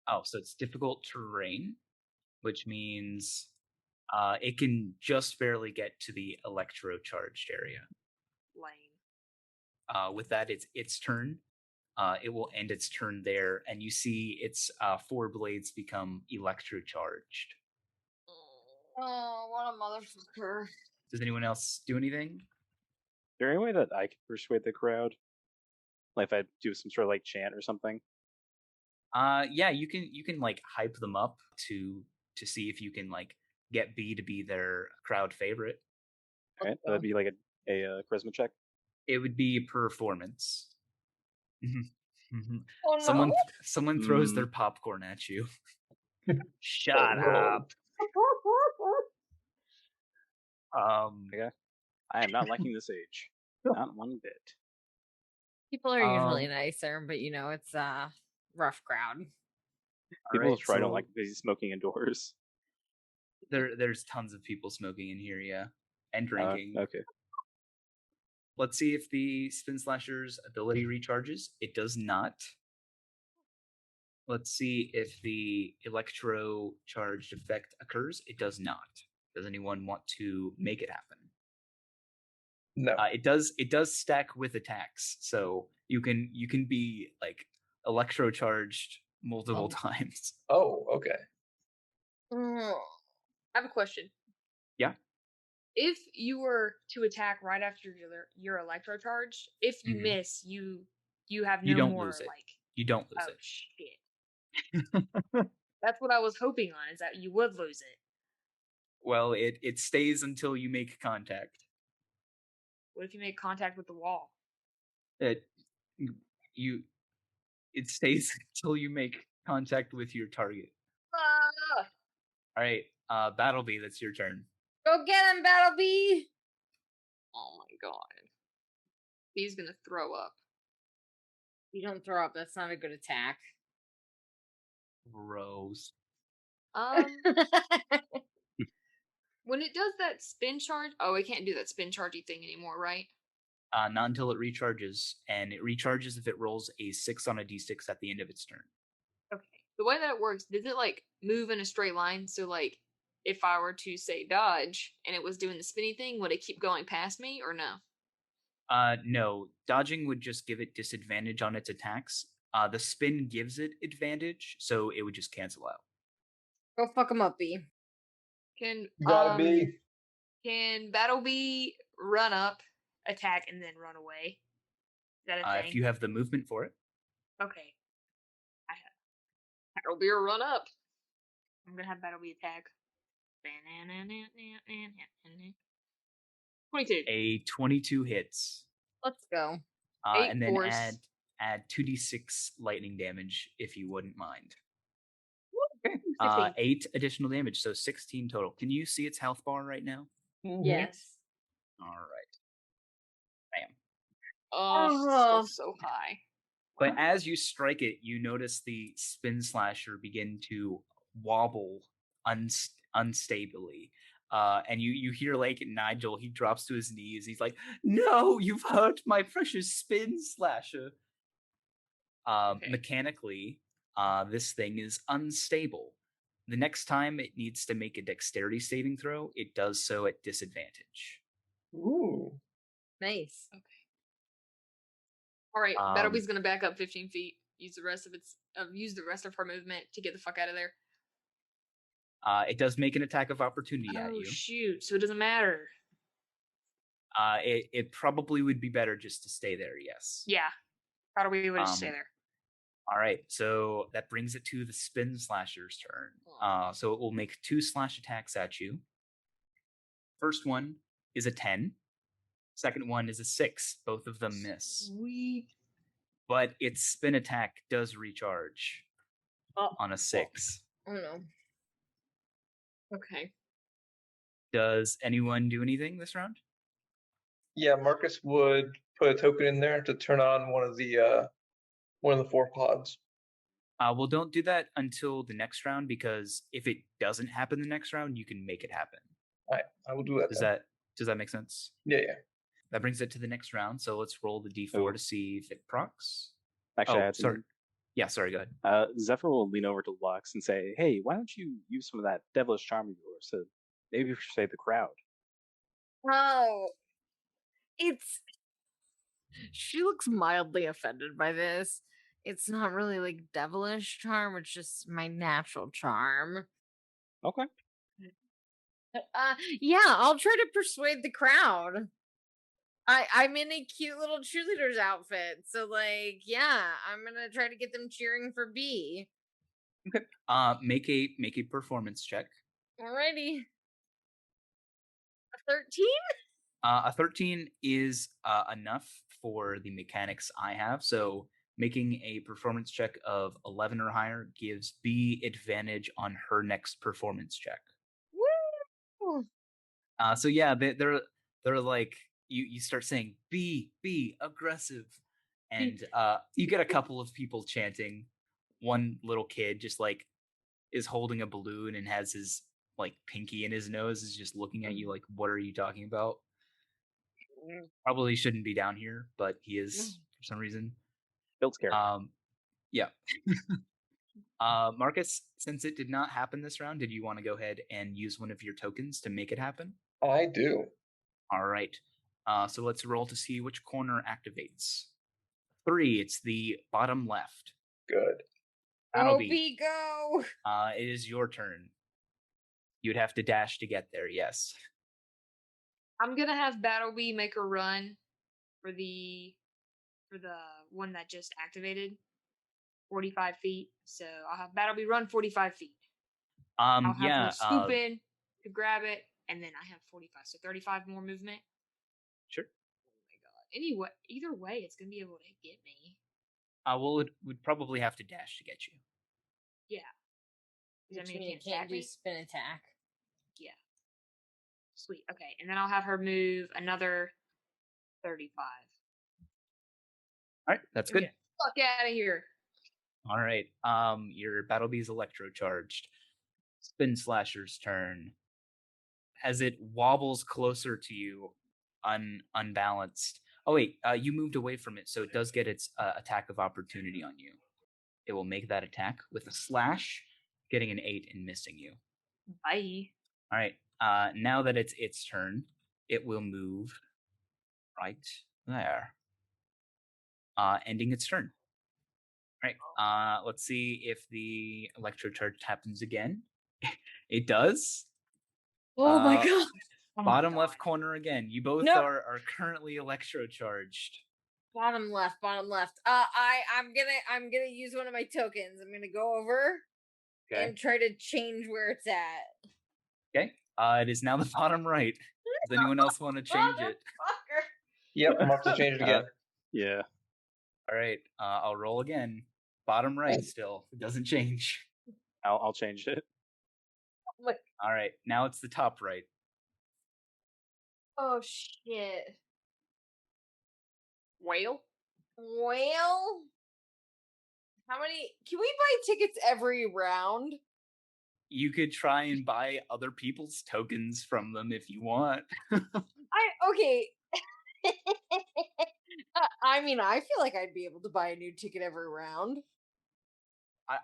Oh, so it's difficult terrain, which means it can just barely get to the electro-charged area. Lame. With that, it's its turn. It will end its turn there, and you see its 4 blades become electro-charged. Oh, what a motherfucker. Does anyone else do anything? Is there any way that I could persuade the crowd? Like if I do some sort of like chant or something? Yeah, you can like hype them up to see if you can like get B to be their crowd favorite. All right, that'd be like a charisma check. It would be performance. Oh no. Someone throws their popcorn at you. Shut Oh, no. up. Okay. I am not liking this age. Not one bit. People are usually nicer, but you know, it's a rough crowd. People right, try don't like because he's smoking indoors. There's tons of people smoking in here, yeah. And drinking. Okay. Let's see if the Spin Slasher's ability recharges. It does not. Let's see if the electro charged effect occurs. It does not. Does anyone want to make it happen? No. It does stack with attacks, so you can be like electro charged multiple times. Oh, okay. I have a question. Yeah. If you were to attack right after your electro charge, if you miss, you have no You don't more lose it. like You don't lose oh it. shit. That's what I was hoping on, is that you would lose it. Well, it stays until you make contact. What if you make contact with the wall? It stays until you make contact with your target. Ah! All right, Battlebee, that's your turn. Go get him, Battlebee! Oh my god. He's gonna throw up. You don't throw up. That's not a good attack. Gross. When it does that spin charge, oh, it can't do that spin chargey thing anymore, right? Not until it recharges, and it recharges if it rolls a 6 on a d6 at the end of its turn. Okay. The way that it works, does it like move in a straight line? So like, if I were to say dodge and it was doing the spinny thing, would it keep going past me or no? No. Dodging would just give it disadvantage on its attacks. The spin gives it advantage, so it would just cancel out. Go fuck him up, B. Can Gotta be. Can Battlebee run up, attack, and then run away? Is that a thing? If you have the movement for it. Okay. I have Battlebee run up. I'm gonna have Battlebee attack. 22. A 22 hits. Let's go. 8 And then force. add 2d6 lightning damage if you wouldn't mind. Okay. 8 additional damage, so 16 total. Can you see its health bar right now? Yes. All right. Bam. Oh, so high. But as you strike it, you notice the spin slasher begin to wobble unstably. And you hear like Nigel, he drops to his knees. He's like, "No, you've hurt my precious spin slasher." Okay. Mechanically, this thing is unstable. The next time it needs to make a dexterity saving throw, it does so at disadvantage. Ooh. Nice. Okay. All right. Battlebee's gonna back up 15 feet. Use the rest of her movement to get the fuck out of there. It does make an attack of opportunity at you. Oh shoot! So it doesn't matter. It probably would be better just to stay there. Yes. Yeah. Battlebee would just stay there. All right, so that brings it to the spin slasher's turn. So it will make 2 slash attacks at you. First one is a 10. Second one is a 6. Both of them miss. Sweet. But its spin attack does recharge on a 6. Oh no. Okay. Does anyone do anything this round? Yeah, Marcus would put a token in there to turn on one of the 4 pods. Well, don't do that until the next round, because if it doesn't happen the next round, you can make it happen. All right, I will do that. Does that make sense? Yeah. That brings it to the next round. So let's roll the d4 to see if it procs. Actually, I have sorry. Yeah, sorry, go ahead. Zephyr will lean over to Lux and say, "Hey, why don't you use some of that devilish charm of yours to maybe persuade the crowd?" Oh. She looks mildly offended by this. It's not really like devilish charm, it's just my natural charm. Okay. Yeah, I'll try to persuade the crowd. I'm in a cute little cheerleader's outfit, so like, yeah, I'm gonna try to get them cheering for B. Okay. Make a performance check. Alrighty. A 13? A 13 is enough for the mechanics I have. So making a performance check of 11 or higher gives B advantage on her next performance check. Woo! So yeah, they're like, you start saying be aggressive, and you get a couple of people chanting. One little kid just like is holding a balloon and has his like pinky in his nose, is just looking at you like, what are you talking about? Probably shouldn't be down here, but he is for some reason. Builds character. Yeah. Marcus, since it did not happen this round, did you want to go ahead and use one of your tokens to make it happen? I do. All right. So let's roll to see which corner activates. 3, it's the bottom left. Good. That'll be go. It is your turn. You'd have to dash to get there, yes. I'm gonna have Battlebee make a run for the one that just activated. 45 feet. So I'll have Battleby run 45 feet. I'll have Yeah. her swoop in to grab it, and then I have 45. So 35 more movement. Sure. Oh my god. Anyway, either way, it's gonna be able to get me. Well, it would probably have to dash to get you. Yeah. Does that Which mean means it it can't can't attack do me? spin attack. Yeah. Sweet. Okay, and then I'll have her move another 35. All right, that's good. Get the fuck out of here. All right. Your Battlebee's electro charged. Spin Slasher's turn. As it wobbles closer to you, unbalanced. Oh wait, you moved away from it, so it does get its attack of opportunity on you. It will make that attack with a slash, getting an 8 and missing you. Bye. All right. Now that it's its turn, it will move right there. Ending its turn. All right. Let's see if the electro charge happens again. It does. Oh my god. Bottom left corner again. You both Nope. are currently electro charged. Bottom left. I'm gonna use one of my tokens. I'm gonna go over and try to change where it's at. Okay. It is now the bottom right. Does anyone else want to change it? Motherfucker. Yep, I'm up to change it again. Yeah. All right. I'll roll again. Bottom right still. It doesn't change. I'll change it. All right. Now it's the top right. Oh shit. Whale? Well, how many? Can we buy tickets every round? You could try and buy other people's tokens from them if you want. Okay. I mean, I feel like I'd be able to buy a new ticket every round.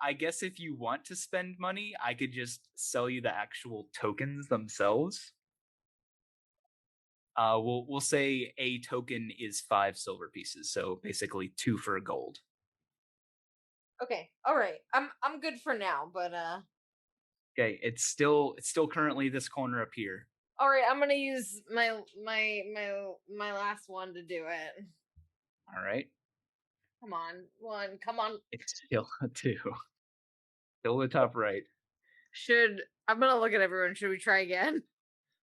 I guess if you want to spend money, I could just sell you the actual tokens themselves. We'll say a token is 5 silver pieces, so basically 2 for a gold. Okay, all right. I'm good for now, but Okay, it's still currently this corner up here. all right. I'm gonna use my last one to do it. All right, Come on, one. Come on. it's still a 2. Still the top right. I'm gonna look at everyone. Should we try again?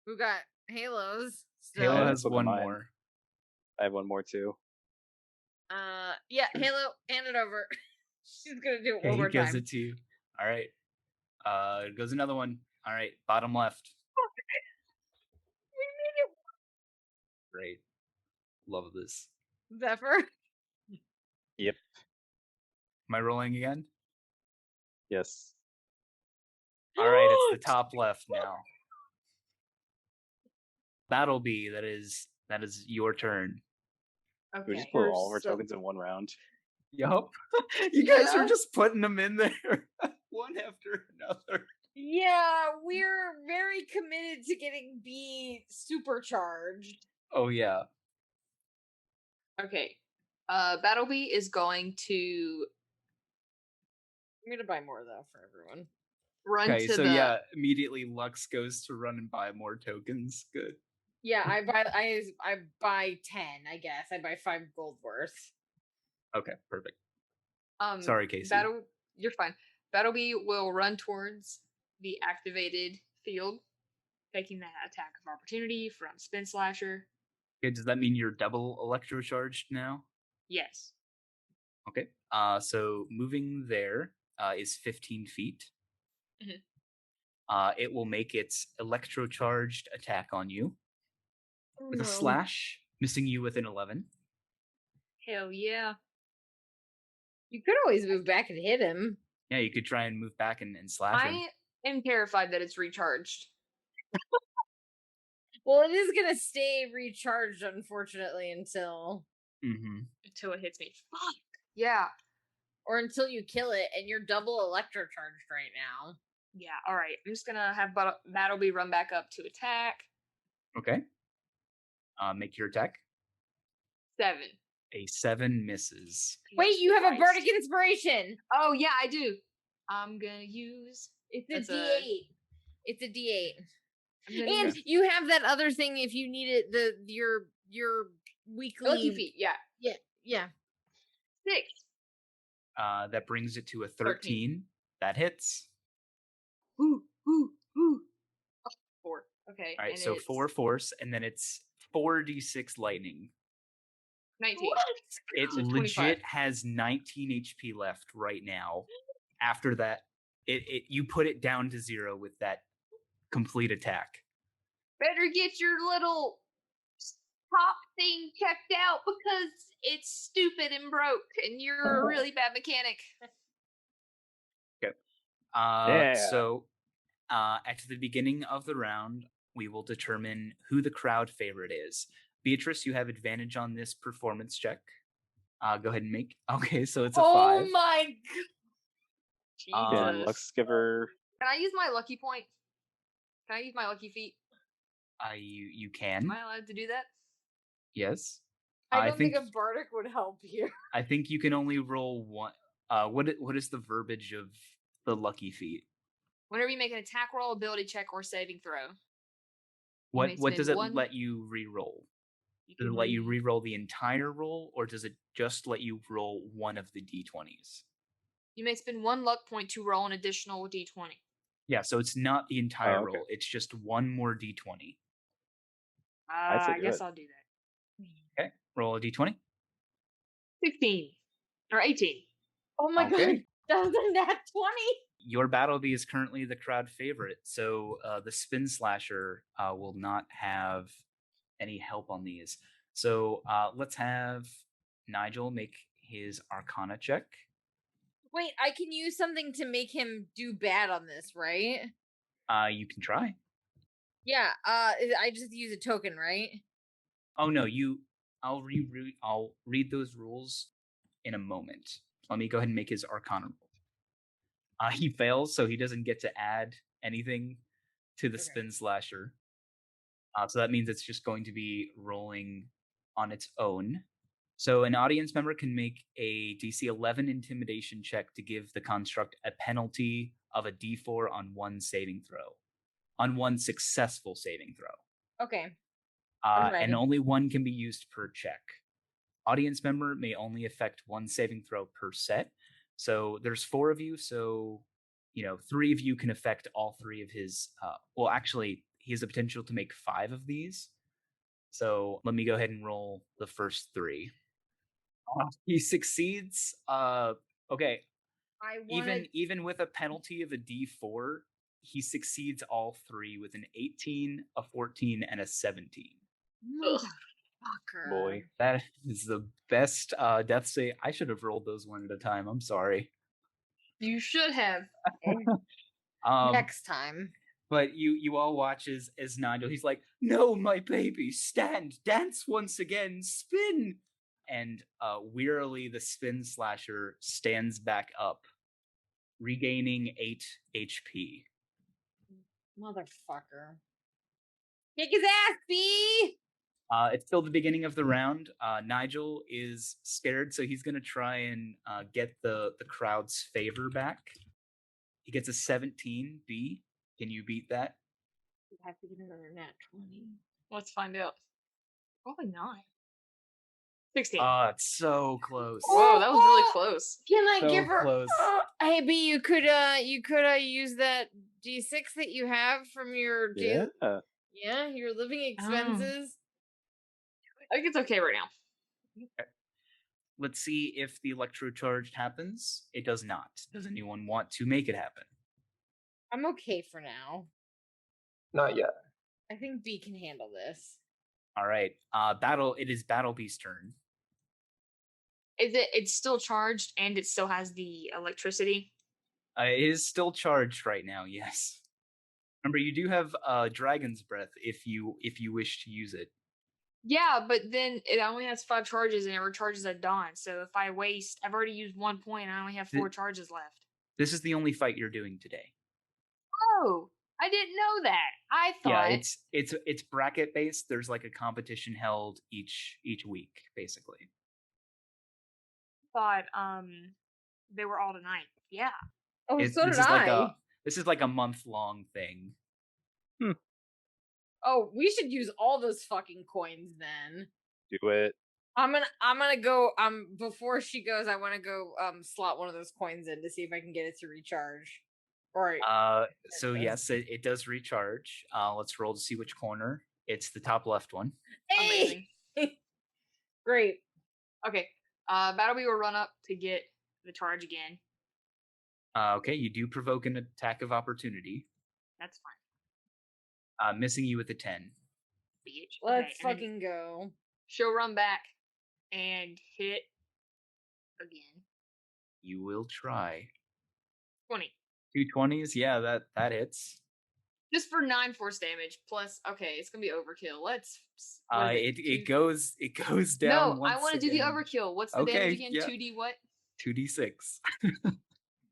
Who got halos? Still? Halo Yeah, has look at 1 mine. more. I have one more too. Yeah, Halo, hand it over. She's gonna do it Okay, one he more gives time. it to you. All right. Goes another one. All right, bottom left. Great. Love this. Zephyr. Yep. Am I rolling again? Yes. All right, it's the top left now. Battlebee, that is your turn. Can we Okay. just put all of our So- tokens in one round? Yup. You guys are Yeah. just putting them in there one after another. Yeah, we're very committed to getting B supercharged. Oh yeah. Okay. Battleby is going to I'm gonna buy more though for everyone. run Okay, to so the yeah, immediately Lux goes to run and buy more tokens. Good. Yeah, I buy 10. I guess I buy 5 gold worth. Okay, perfect. Sorry, Casey. You're fine. Battleby will run towards the activated field, taking that attack of opportunity from Spin Slasher. Okay, does that mean you're double electrocharged now? Yes. Okay. So moving there is 15 feet. Mhm. It will make its electrocharged attack on you with a No. slash, missing you with an 11. Hell yeah. You could always move back and hit him. Yeah, you could try and move back and slash him. I am terrified that it's recharged. Well, it is gonna stay recharged, unfortunately, until Until it hits me. Fuck. Yeah. or until you kill it, and you're double electrocharged right now. Yeah. All right. I'm just gonna have Battleby run back up to attack. Okay. Make your attack. 7. A 7 misses. Wait, you have a Christ. bardic inspiration. Oh yeah, I do. I'm gonna use. It's a That's D8. It's a D8. I'm gonna And use you have that other thing if you need it. Your weekly Lucky Feet. Yeah. Yeah. 6. That brings it to a 13. That hits. Ooh. 4. Okay. All right, and so it's 4 force, and then it's 4d6 lightning. 19. It So 25. legit has 19 HP left right now. After that, you put it down to 0 with that complete attack. Better get your little top thing checked out because it's stupid and broke, and you're a really bad mechanic. Okay. Yeah. So, at the beginning of the round, we will determine who the crowd favorite is. Beatrice, you have advantage on this performance check. Go ahead and make. Okay, so it's a 5. Oh my god! And Jesus. let's give her. Can I use my lucky point? Can I use my lucky feat? You can. Am I allowed to do that? Yes. I don't think a bardic would help here. I think you can only roll one. What is the verbiage of the lucky feat? Whenever you make an attack roll, ability check, or saving throw. What spend does it one- let you re-roll? You Does it can let you re-roll the entire roll, or does it just let you roll one of the d20s? You may spend 1 luck point to roll an additional d20. Yeah, so it's not the entire Oh, okay. roll. It's just one more d20. say I do guess it. I'll do that. Okay, roll a d20. 16 or 18. Oh my god! Okay. That was a nat 20. Your Battlebee is currently the crowd favorite, so the Spin Slasher will not have any help on these. So let's have Nigel make his Arcana check. Wait, I can use something to make him do bad on this, right? You can try. Yeah. I just use a token, right? Oh no, I'll read those rules in a moment. Let me go ahead and make his Arcana roll. He fails, so he doesn't get to add anything to the Okay. Spin Slasher. So that means it's just going to be rolling on its own. So an audience member can make a DC 11 intimidation check to give the construct a penalty of a D4 on one saving throw, on one successful saving throw. Okay. I'm ready. And only one can be used per check. Audience member may only affect one saving throw per set. So there's 4 of you, so 3 of you can affect all 3 of his. Well, actually, he has the potential to make 5 of these. So let me go ahead and roll the first 3. He succeeds. Okay. Even with a penalty of a D4, he succeeds all 3 with an 18, a 14, and a 17. Motherfucker. Boy. That is the best death save. I should have rolled those one at a time. I'm sorry. You should have. Next time. But you all watch as Nigel, he's like, "No, my baby, stand, dance once again, spin!" And wearily the Spin Slasher stands back up, regaining 8 HP. Motherfucker. Kick his ass, B! It's still the beginning of the round. Nigel is scared, so he's going to try and get the crowd's favor back. He gets a 17. B, can you beat that? You have to get another nat 20. Let's find out. Probably not. 16. It's so close. Whoa, that was really close. Can I So give her? close. Hey, B, you could use that D6 that you have from your Yeah. your living expenses. I think it's okay right now. Okay. Let's see if the electrocharge happens. It does not. Does anyone want to make it happen? I'm okay for now. Not yet. I think B can handle this. All right. It is Battlebee's turn. It's still charged and it still has the electricity? It is still charged right now, yes. Remember, you do have Dragon's Breath if you wish to use it. Yeah, but then it only has 5 charges and it recharges at dawn. So if I waste, I've already used 1 point and I only have 4 charges left. This is the only fight you're doing today. Oh, I didn't know that. I thought. Yeah, it's bracket based. There's like a competition held each week, basically. Thought they were all tonight. Yeah. Oh, so this did is I. This is like a month-long thing. Oh, we should use all those fucking coins then. Do it. I'm gonna go. Before she goes, I want to go slot one of those coins in to see if I can get it to recharge. Or So yes, it does recharge. Let's roll to see which corner. It's the top left one. Amazing. Great. Okay. Battlebee will run up to get the charge again. Okay, you do provoke an attack of opportunity. That's fine. Missing you with a 10. Bitch. Let's Okay, fucking go. She'll run back and hit again. You will try. 20. 2 20s? Yeah, that hits. Just for 9 force damage. Plus, okay, it's gonna be overkill. Let's. It goes down. No, I want to do the overkill. What's the damage again? Yeah. 2d what? 2d6.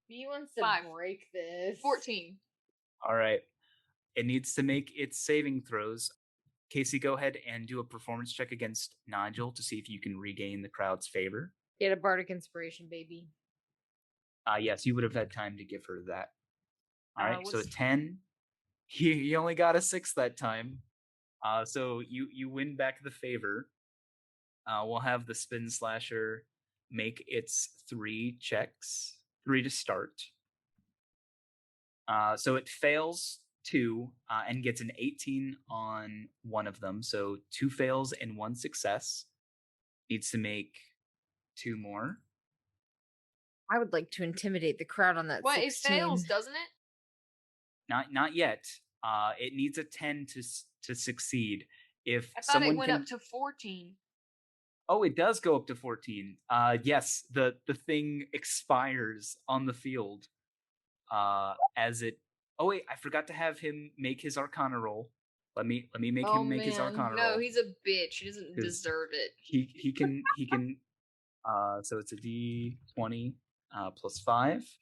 He wants to 5. break this. 14. All right. It needs to make its saving throws. Casey, go ahead and do a performance check against Nigel to see if you can regain the crowd's favor. Get a bardic inspiration, baby. Yes, you would have had time to give her that. All right, so a what's- 10. He only got a 6 that time. So you win back the favor. We'll have the spin slasher make its 3 checks. 3 to start. So it fails 2 and gets an 18 on one of them. So 2 fails and 1 success. Needs to make 2 more. I would like to intimidate the crowd on that. What? 16. It fails, doesn't it? Not yet. It needs a 10 to succeed. If I thought someone it went can... up to 14. Oh, it does go up to 14. Yes, the thing expires on the field. As it... Oh wait, I forgot to have him make his Arcana roll. Let me make him make his Arcana roll. No, he's a bitch. He doesn't deserve it. He can so it's a D20 plus 5.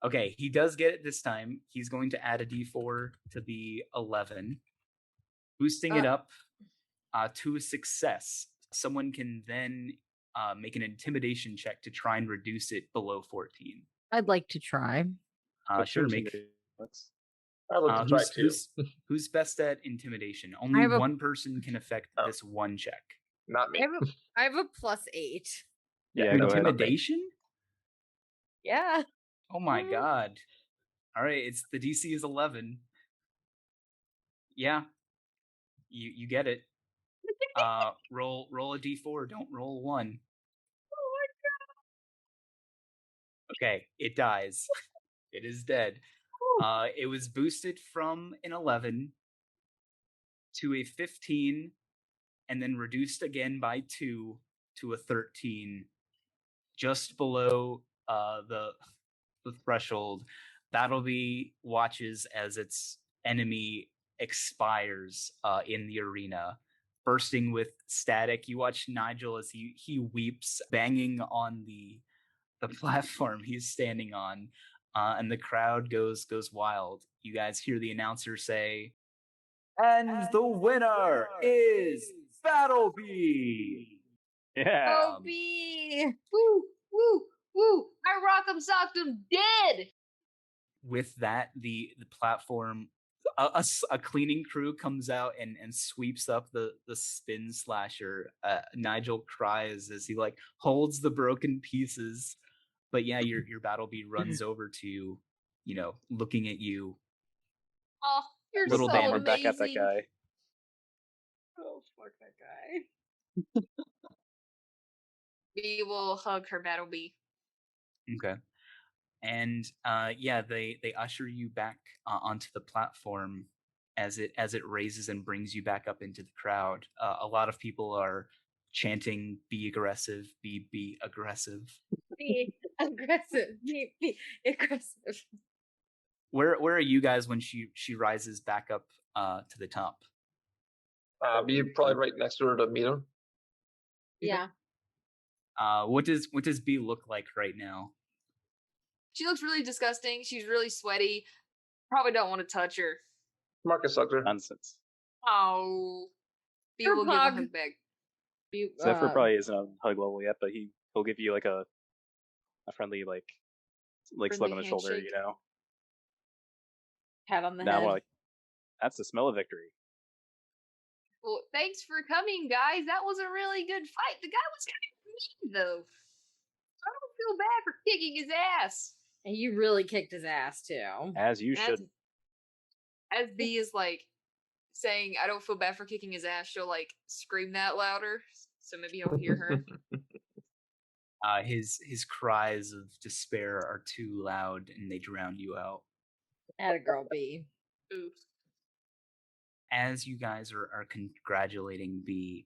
Okay, he does get it this time. He's going to add a D4 to the 11, boosting it up to a success. Someone can then make an intimidation check to try and reduce it below 14. I'd like to try. Sure, make. I look to try too. Who's best at intimidation? Only one person can affect this one check. Not me. I have a +8. Yeah, intimidation? Yeah. Oh my god. All right, it's the DC is 11. Yeah. You get it. Roll a D4, don't roll 1. Oh my god. Okay, it dies. It is dead. It was boosted from an 11 to a 15 and then reduced again by 2 to a 13, just below the threshold. Battlebee watches as its enemy expires in the arena, bursting with static. You watch Nigel as he weeps, banging on the platform he's standing on, and the crowd goes wild. You guys hear the announcer say, "And the winner is Battlebee." Yeah. Bee. Woo, woo, woo! I rock 'em, sock 'em, dead. With that, the platform, a cleaning crew comes out and sweeps up the spin slasher. Nigel cries as he holds the broken pieces. But yeah, your Battlebee runs over to you, looking at you. Oh, you're Little so Bammer amazing. Back at that guy. Oh, fuck that guy. We will hug her Battlebee. Okay. And yeah, they usher you back onto the platform as it raises and brings you back up into the crowd. A lot of people are chanting, "Be aggressive, be aggressive." Be aggressive. Be aggressive. Where are you guys when she rises back up to the top? Be probably right next to her to meet him. Yeah. What does B look like right now? She looks really disgusting. She's really sweaty. Probably don't want to touch her. Marcus sucked her. Nonsense. Oh. B Her will give a pug. hug back. Zephyr probably isn't on hug level yet, but he'll give you a friendly slug on the shoulder, handshake. Pat on the Now head. more that's the smell of victory. Well, thanks for coming, guys. That was a really good fight. The guy was kind of mean, though. So I don't feel bad for kicking his ass. And you really kicked his ass too. As you And should. as B is like saying, "I don't feel bad for kicking his ass," she'll like scream that louder, so maybe he'll hear her. His cries of despair are too loud and they drown you out. Atta girl B. Oops. As you guys are congratulating B,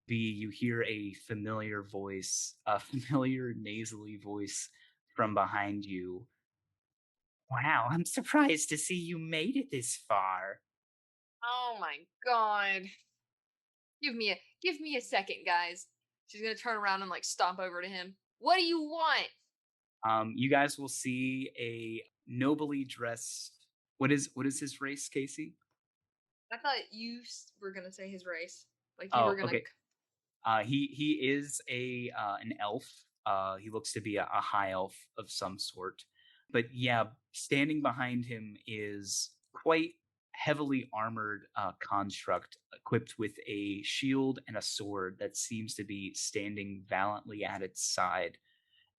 you hear a familiar voice, a familiar nasally voice from behind you. Wow, I'm surprised to see you made it this far. Oh my god. Give me a second, guys. She's gonna turn around and like stomp over to him. What do you want? You guys will see a nobly dressed. What is his race, Casey? I thought you were gonna say his race. Like you Oh, were gonna. okay. He is an elf. He looks to be a high elf of some sort. But yeah, standing behind him is quite heavily armored construct equipped with a shield and a sword that seems to be standing valiantly at its side.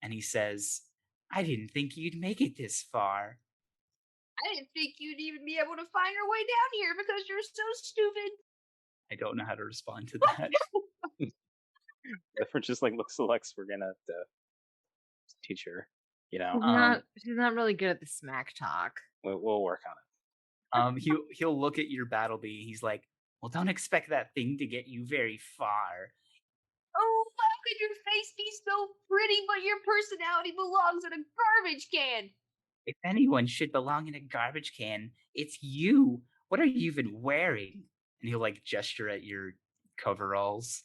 And he says, I didn't think you'd make it this far. I didn't think you'd even be able to find your way down here because you're so stupid. I don't know how to respond to that. Zephyr just like looks at Lex. We're gonna have to teach her. You know, She's not really good at the smack talk. we'll work on it. He'll look at your battle bee. He's like, well, don't expect that thing to get you very far. Oh, how could your face be so pretty, but your personality belongs in a garbage can? If anyone should belong in a garbage can, it's you. What are you even wearing? And he'll like gesture at your coveralls.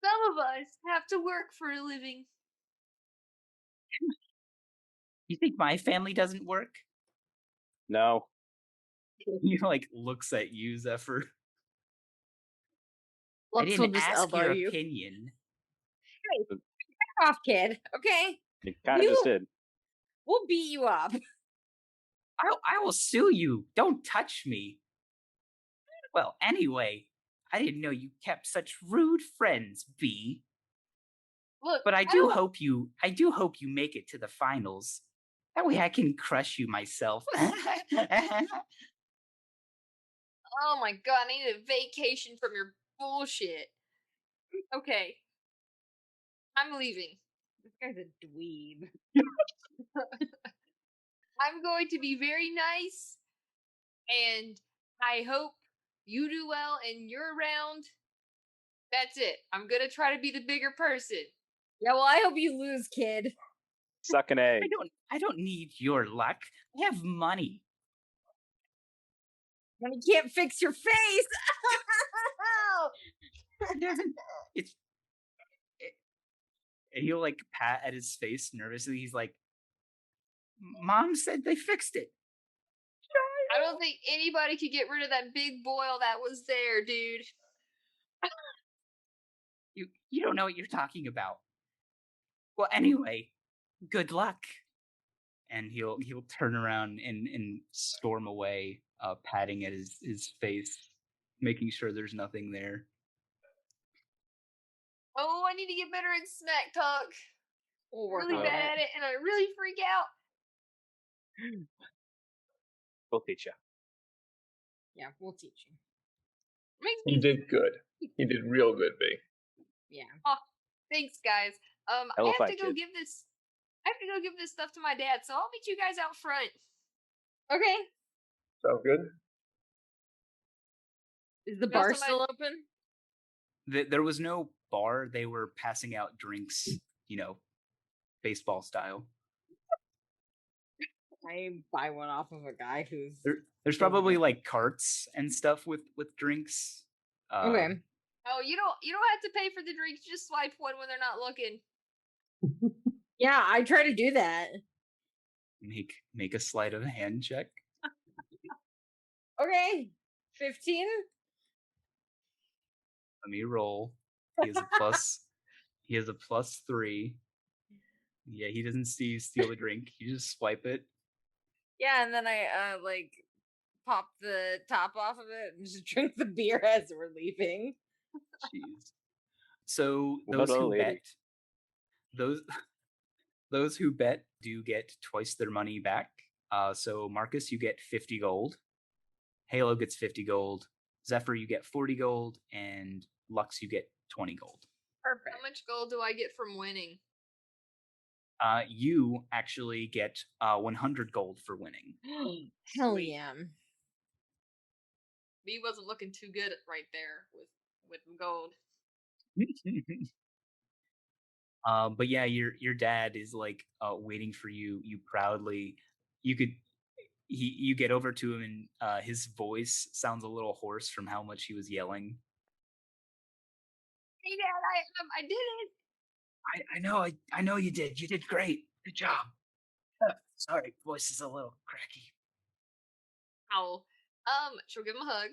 Some of us have to work for a living. You think my family doesn't work? No. He like looks at you, Zephyr. I Lux will didn't just ask elbow your you. opinion. Hey, back off, kid. Okay, You kind of just did. we'll beat you up. I will sue you. Don't touch me. Well, anyway, I didn't know you kept such rude friends, B. Look, But I do hope you make it to the finals. That way I can crush you myself. Oh my god, I need a vacation from your bullshit. Okay. I'm leaving. This guy's a dweeb. I'm going to be very nice, and I hope you do well and you're around. That's it. I'm gonna try to be the bigger person. Yeah, well, I hope you lose, kid. Suck an egg. I don't need your luck. I have money. And you can't fix your face. It's and he'll like pat at his face nervously. He's like, Mom said they fixed it. I don't think anybody could get rid of that big boil that was there, dude. You don't know what you're talking about. Well, anyway, good luck. And he'll turn around and storm away, patting at his face, making sure there's nothing there. Oh, I need to get better at smack talk. We'll work Really on bad at it, and I really freak out. We'll teach you. Yeah, we'll teach you. Makes You me did good. You did real good, B. Yeah. Thanks, guys. I Hella have fight, to go kid. give this. I have to go give this stuff to my dad, so I'll meet you guys out front. Okay. Sounds good? Is the Now bar somebody- still open? There was no bar. They were passing out drinks, baseball style. I buy one off of a guy who's There's probably like carts and stuff with drinks. okay. Oh, you don't have to pay for the drinks. Just swipe one when they're not looking. Yeah, I try to do that. Make a sleight of hand check. Okay. 15? Let me roll. He has a plus. He has a +3. Yeah, he doesn't see you steal the drink. You just swipe it. Yeah, and then I pop the top off of it and just drink the beer as we're leaving. Jeez. So What those about who a lady? bet, those who bet do get twice their money back. So Marcus, you get 50 gold. Halo gets 50 gold. Zephyr, you get 40 gold, and Lux, you get 20 gold. Perfect. How much gold do I get from winning? You actually get 100 gold for winning. Hell Sweet. yeah. B wasn't looking too good right there with gold. But yeah, your dad is like waiting for you. You proudly, you get over to him, and his voice sounds a little hoarse from how much he was yelling. Hey, Dad, I did it. I know you did. You did great. Good job. Sorry, voice is a little cracky. Ow. She'll give him a hug.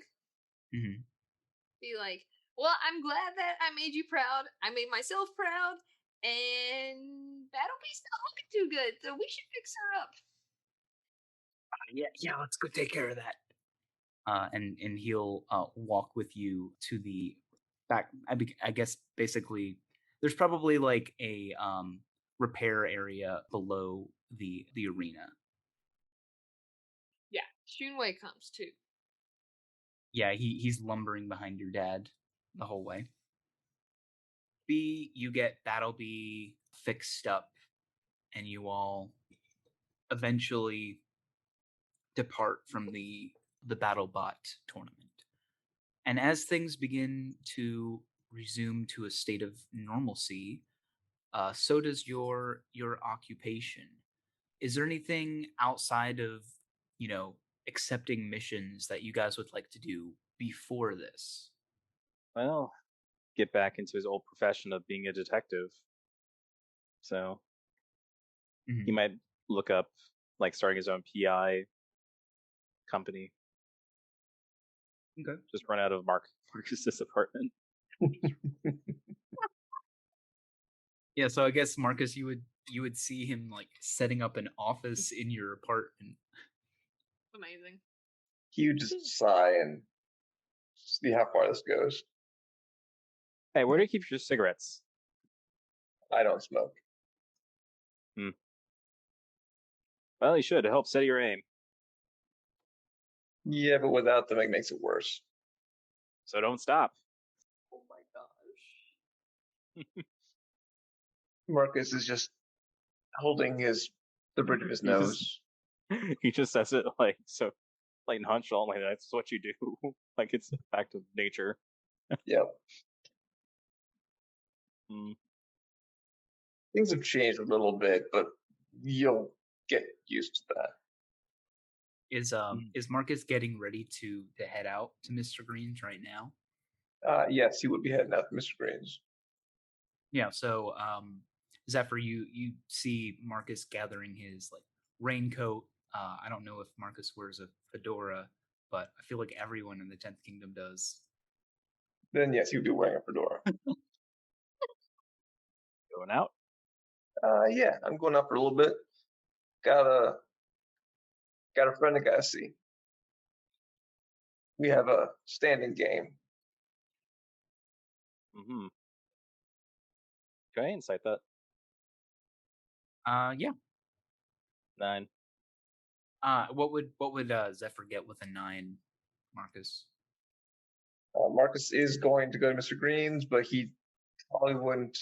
Mm-hmm. Be like, well, I'm glad that I made you proud. I made myself proud, and Battlebeast's not looking too good, so we should fix her up. Yeah, let's go take care of that. And he'll walk with you to the back. I guess basically, there's probably like a repair area below the arena. Yeah, Shunwei comes too. Yeah, he's lumbering behind your dad the whole way. B, you get Battlebee fixed up, and you all eventually depart from the BattleBot tournament. And as things begin to resume to a state of normalcy, so does your occupation. Is there anything outside of, accepting missions that you guys would like to do before this? Well, get back into his old profession of being a detective. So he might look up like starting his own PI company. Okay. Just run out of Marcus's apartment. Yeah, so I guess Marcus, you would see him like setting up an office in your apartment. Amazing. He would just sigh and see how far this goes. Hey, where do you keep your cigarettes? I don't smoke. Well, you should. It helps steady your aim. Yeah, but without them, it makes it worse. So don't stop. Oh my gosh. Marcus is just holding the bridge of his nose. He just says it like so, like nonchalantly. That's what you do. Like it's a fact of nature. Yep. Mm. Things have changed a little bit, but you'll get used to that. Is Marcus getting ready to head out to Mr. Green's right now? Yes, he would be heading out to Mr. Green's. Yeah, so Zephyr, you see Marcus gathering his like raincoat. I don't know if Marcus wears a fedora, but I feel like everyone in the 10th Kingdom does. Then yes, he would be wearing a fedora. Going out? Yeah, I'm going out for a little bit. Got a friend I gotta see. We have a standing game. Mm-hmm. Can I insight that? Yeah. 9. What would Zephyr get with a 9, Marcus? Marcus is going to go to Mr. Green's, but he probably wouldn't.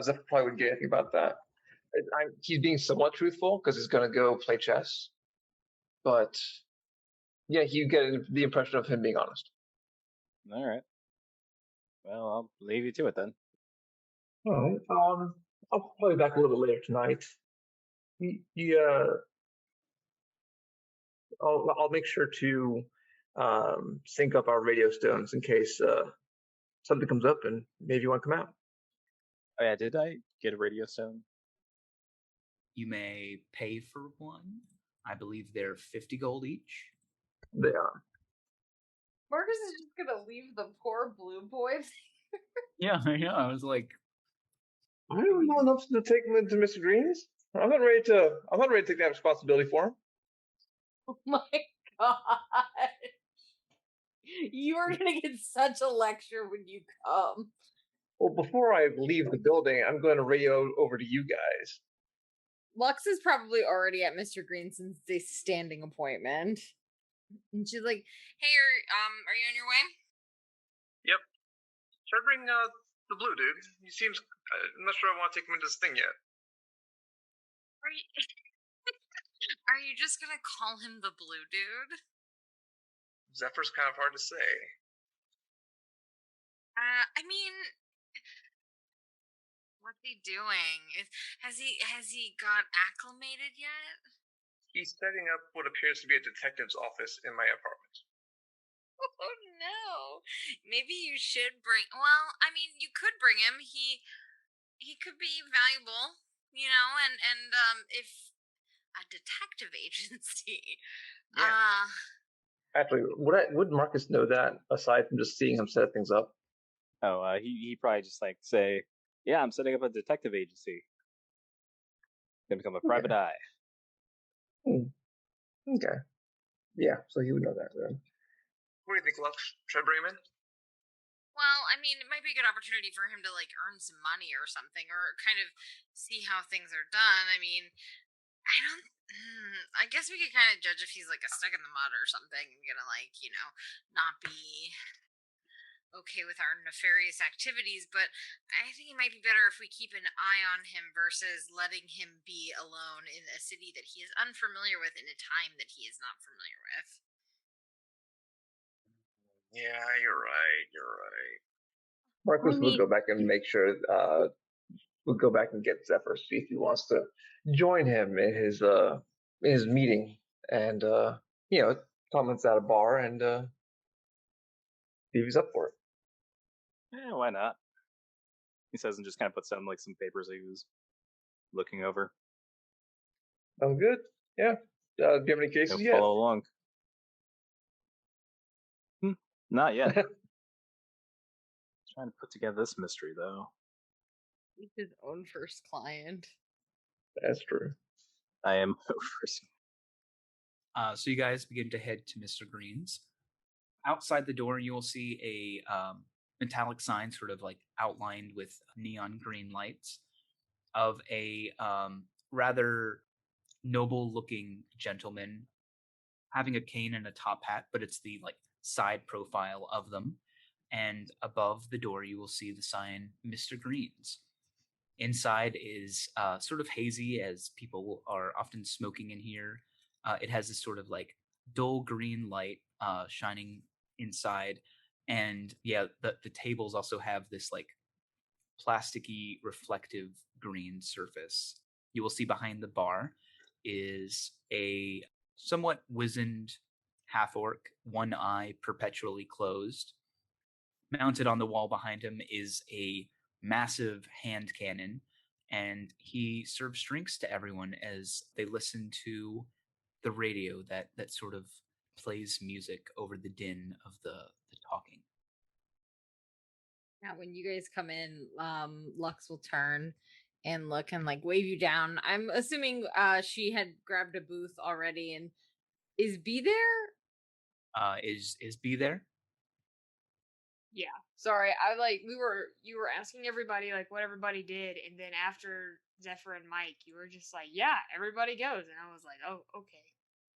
Zephyr probably wouldn't get anything about that. He's being somewhat truthful because he's going to go play chess. But yeah, you get the impression of him being honest. All right. Well, I'll leave you to it then. All right. I'll play back a little bit later tonight. I'll make sure to sync up our radio stones in case something comes up and maybe you want to come out. Oh yeah, did I get a radio stone? You may pay for one. I believe they're 50 gold each. They are. Marcus is just gonna leave the poor blue boy. Yeah, I know. I was like, I don't know enough to take him into Mr. Green's. I'm not ready to take that responsibility for him. Oh my You are gonna get such a lecture when you come. Well, before I leave the building, I'm going to radio over to you guys. Lux is probably already at Mr. Green since the standing appointment. And she's like, "Hey, are you on your way?" Yep. Should I bring the blue dude? He seems. I'm not sure I want to take him into this thing yet. Are you? Are you just gonna call him the blue dude? Zephyr's kind of hard to say. I mean, what's he doing? Has he got acclimated yet? He's setting up what appears to be a detective's office in my apartment. Oh no. Maybe you should bring. Well, I mean, you could bring him. He could be valuable, and if a detective agency. Yeah. Actually, would Marcus know that aside from just seeing him set things up? Oh, he probably just like say, "Yeah, I'm setting up a detective agency. Gonna become a private eye." Okay. Yeah, so he would know that then. What do you think, Lux? Should I bring him in? Well, I mean, it might be a good opportunity for him to like earn some money or something, or kind of see how things are done. I mean, I don't. I guess we could kind of judge if he's like a stuck in the mud or something, and gonna like not be okay with our nefarious activities. But I think it might be better if we keep an eye on him versus letting him be alone in a city that he is unfamiliar with in a time that he is not familiar with. Yeah, you're right. Marcus will go back and make sure. We'll go back and get Zephyr, see if he wants to join him in his meeting, and comments at a bar and see if he's up for it. Yeah, why not? He says and just kind of puts down like some papers he was looking over. Sounds good. Yeah. Do you have any cases yet? Follow along. Not yet. Trying to put together this mystery though. He's his own first client. That's true. I am first. So you guys begin to head to Mr. Green's. Outside the door, you will see a metallic sign, sort of like outlined with neon green lights, of a rather noble-looking gentleman having a cane and a top hat, but it's the like side profile of them. And above the door, you will see the sign Mr. Green's. Inside is sort of hazy, as people are often smoking in here. It has this sort of like dull green light shining inside, and yeah, the tables also have this like plasticky reflective green surface. You will see behind the bar is a somewhat wizened half orc, one eye perpetually closed. Mounted on the wall behind him is a massive hand cannon, and he serves drinks to everyone as they listen to the radio that sort of plays music over the din of the talking. Now, when you guys come in, Lux will turn and look and like wave you down. I'm assuming she had grabbed a booth already. And is B there? Is B there? Yeah. Sorry, you were asking everybody like what everybody did, and then after Zephyr and Mike, you were just like, yeah, everybody goes, and I was like, oh, okay.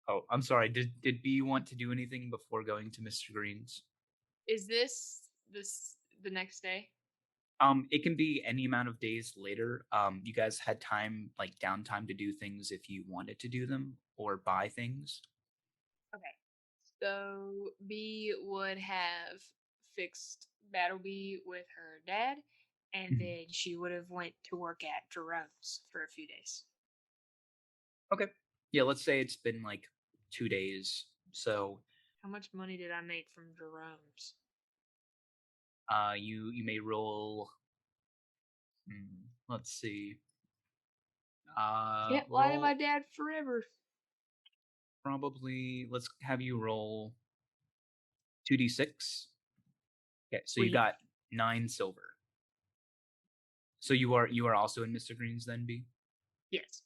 Oh, I'm sorry. Did B want to do anything before going to Mr. Green's? Is this the next day? It can be any amount of days later. You guys had time, like downtime, to do things if you wanted to do them or buy things. Okay. So B would have fixed Battlebee with her dad, and then she would have went to work at Jerome's for a few days. Okay. Yeah, let's say it's been like 2 days. So how much money did I make from Jerome's? You may roll. Let's see. Can't lie to my dad forever. Probably, let's have you roll 2d6. Okay, so you got 9 silver. So you are also in Mr. Green's then, B? Yes.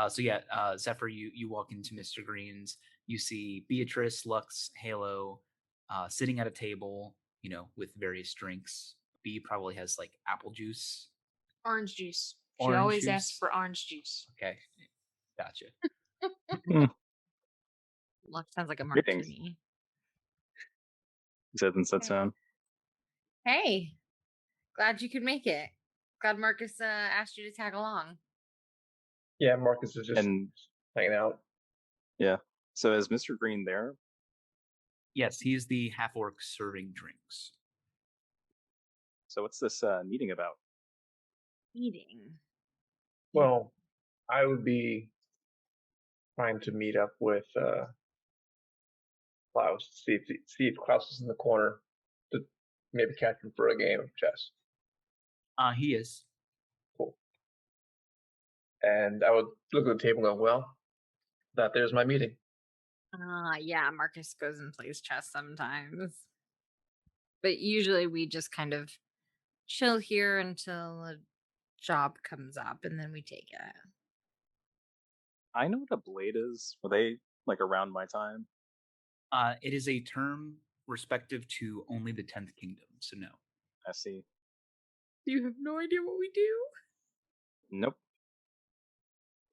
So yeah, Zephyr, you walk into Mr. Green's, You see Beatrice, Lux, Halo sitting at a table, with various drinks. B probably has like apple juice. Orange juice. She Orange always asks juice? for orange juice. Okay, gotcha. Lux sounds like a Greetings. martini. Zed and sits down. Hey, glad you could make it. Glad Marcus asked you to tag along. Yeah, Marcus is just And hanging out. yeah. So is Mr. Green there? Yes, he is the half orc serving drinks. So what's this meeting about? Eating. Well, I would be trying to meet up with Klaus, see if Klaus is in the corner to maybe catch him for a game of chess. He is. Cool. And I would look at the table and go, well, there's my meeting. Yeah, Marcus goes and plays chess sometimes. But usually we just kind of chill here until a job comes up and then we take it. I know what a blade is. Were they like around my time? It is a term respective to only the 10th kingdom, so no. I see. You have no idea what we do? Nope.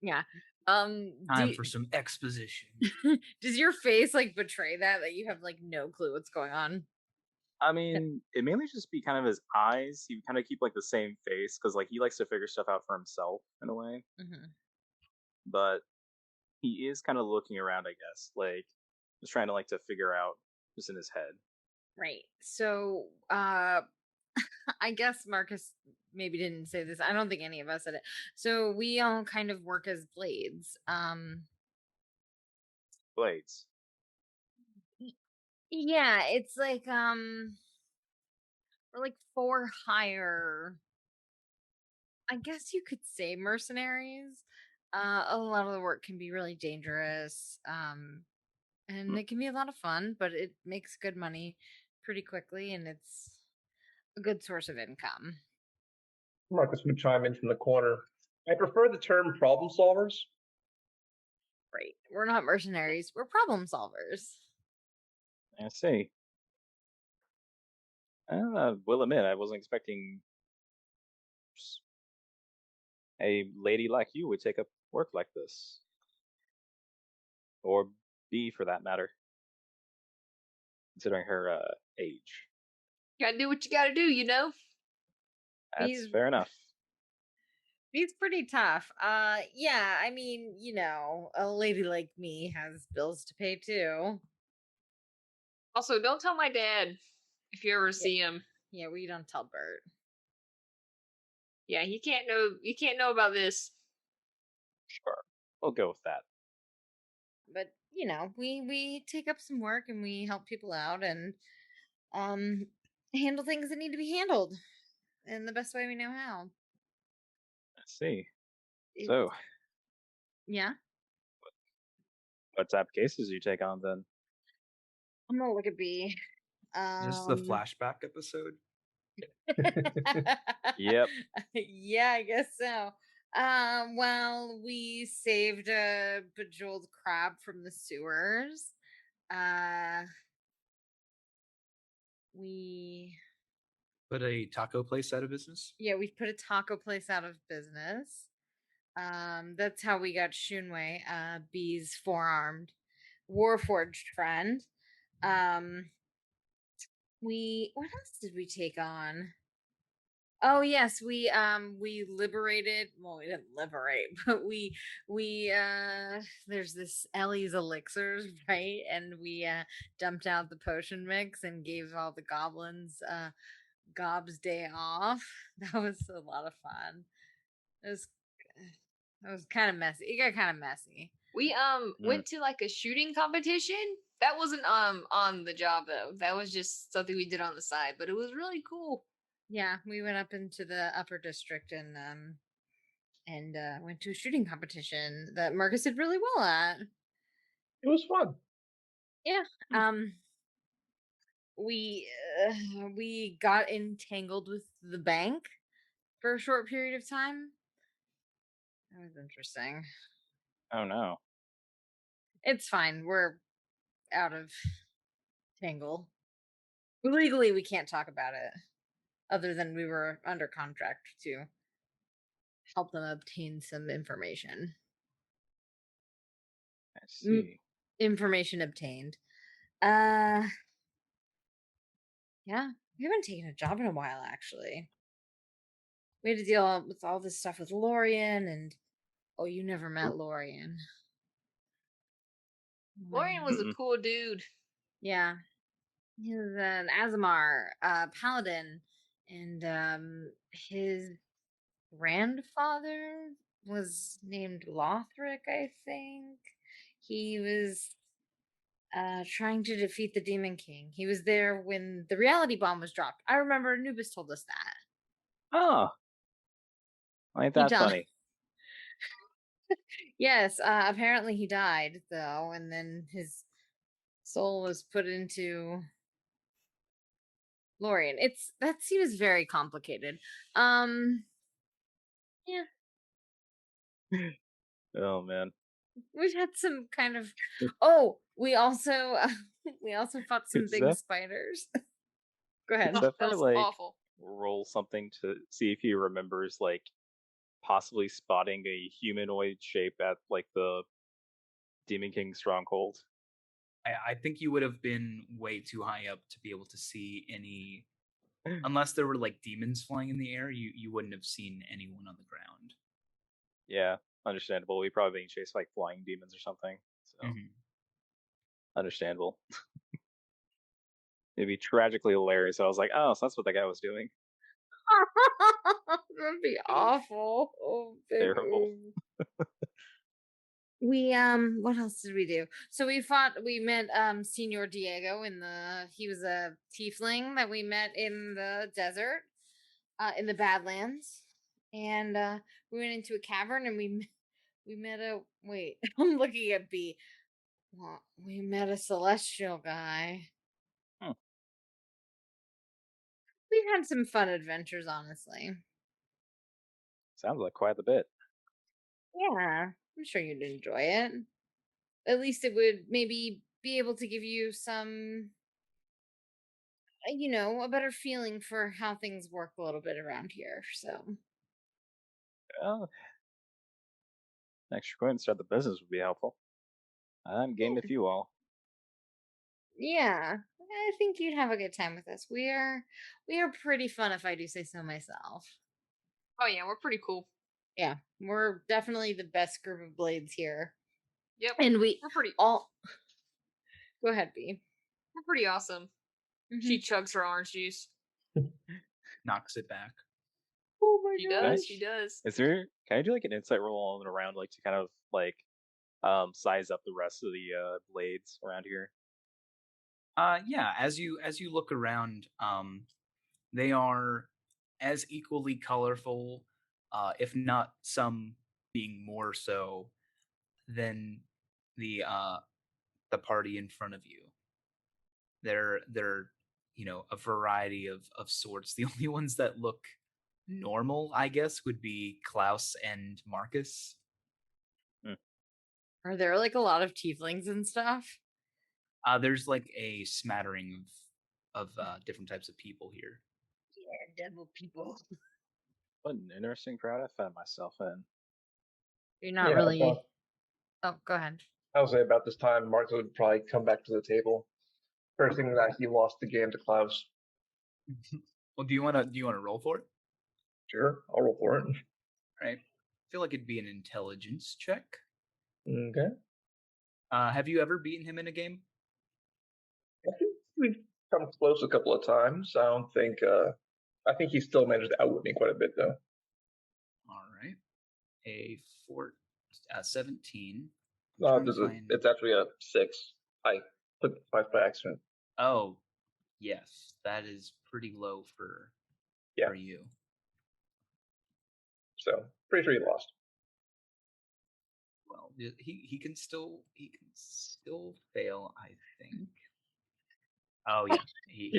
Yeah. Time for some exposition. Does your face like betray that you have like no clue what's going on? I mean, it mainly just be kind of his eyes. He kind of keep like the same face because like he likes to figure stuff out for himself in a way. Mm-hmm. But he is kind of looking around, I guess, like just trying to like to figure out just in his head. Right. So, I guess Marcus maybe didn't say this. I don't think any of us said it. So we all kind of work as blades. Blades. Yeah, it's like we're like for hire. I guess you could say mercenaries. A lot of the work can be really dangerous. And it can be a lot of fun, but it makes good money pretty quickly and it's a good source of income. Marcus would chime in from the corner. I prefer the term problem solvers. Right. We're not mercenaries, we're problem solvers. I see. I will admit, I wasn't expecting a lady like you would take up work like this. Or B, for that matter. Considering her age. Gotta do what you gotta do, That's fair enough. He's pretty tough. Yeah, I mean, a lady like me has bills to pay too. Also, don't tell my dad if you ever see him. Yeah, we don't tell Bert. Yeah, he can't know. You can't know about this. Sure, we'll go with that. But we take up some work and we help people out and handle things that need to be handled in the best way we know how. I see. So, yeah. What type of cases do you take on then? I'm gonna look at B. Is this the flashback episode? Yep. Yeah, I guess so. Well, we saved a bejeweled crab from the sewers. We put a taco place out of business. Yeah, we put a taco place out of business. That's how we got Shunwei, B's four-armed, warforged friend. What else did we take on? Oh yes, we liberated. Well, we didn't liberate, but we there's this Ellie's elixirs, right? And we dumped out the potion mix and gave all the goblins Gob's day off. That was a lot of fun. It was kind of messy. It got kind of messy. We went to like a shooting competition. That wasn't on the job though. That was just something we did on the side, but it was really cool. Yeah, we went up into the upper district and went to a shooting competition that Marcus did really well at. It was fun. Yeah. We got entangled with the bank for a short period of time. That was interesting. Oh no. It's fine. We're out of Tangle. Legally, we can't talk about it, other than we were under contract to help them obtain some information. I see. Information obtained. Yeah, we haven't taken a job in a while, actually. We had to deal with all this stuff with Lorian, and oh, you never met Lorian. Lorian was a Mm-mm. cool dude. Yeah, he was an Azamar paladin, and his grandfather was named Lothric, I think. He was trying to defeat the Demon King. He was there when the reality bomb was dropped. I remember Anubis told us that. Oh, ain't He that died. funny? Yes, apparently he died though, and then his soul was put into Lorian. That seems very complicated. Yeah, Oh man. we've had some kind of. Oh, we also fought some Is big that- spiders. Go ahead. Is Oh, that that for was like awful. roll something to see if he remembers like possibly spotting a humanoid shape at like the Demon King stronghold? I think you would have been way too high up to be able to see any, unless there were like demons flying in the air. You wouldn't have seen anyone on the ground. Yeah, understandable. We probably being chased by like flying demons or something. So understandable. It'd be tragically hilarious. I was like, oh, so that's what that guy was doing. That'd be awful. Oh, big Terrible. oof. We what else did we do? So we met Senor Diego he was a tiefling that we met in the desert, in the Badlands. And we went into a cavern and we met a wait, I'm looking at B. Well, we met a celestial guy. Hmm. We've had some fun adventures, honestly. Sounds like quite a bit. Yeah, I'm sure you'd enjoy it. At least it would maybe be able to give you some, a better feeling for how things work a little bit around here. So, Oh, extra coin to start the business would be helpful. I'm game with you all. yeah, I think you'd have a good time with us. We are pretty fun, if I do say so myself. Oh yeah, we're pretty cool. Yeah, we're definitely the best group of blades here. Yep. And we're pretty all. Go ahead, B. We're pretty awesome. She chugs her orange juice. Knocks it back. Oh my She gosh. does. She does. Can I do like an insight roll all in around, like to kind of like size up the rest of the blades around here? Yeah, as you look around, they are as equally colorful, if not some being more so, than the party in front of you. They're a variety of sorts. The only ones that look normal, I guess, would be Klaus and Marcus. Are there like a lot of tieflings and stuff? There's like a smattering of different types of people here. Yeah, devil people. What an interesting crowd I found myself in. You're not Yeah, really. well, Oh, go ahead. I would say about this time, Mark would probably come back to the table, cursing that he lost the game to Klaus. Well, do you want to roll for it? Sure, I'll roll for it. Right. I feel like it'd be an intelligence check. Okay. Have you ever beaten him in a game? I think we've come close a couple of times. I don't think. I think he still managed to outwit me quite a bit, though. All right. A 17. No, it's actually a 6. I put 5 by accident. Oh, yes, that is pretty low for you. So pretty sure he lost. Well, he can still fail, I think. Oh yeah,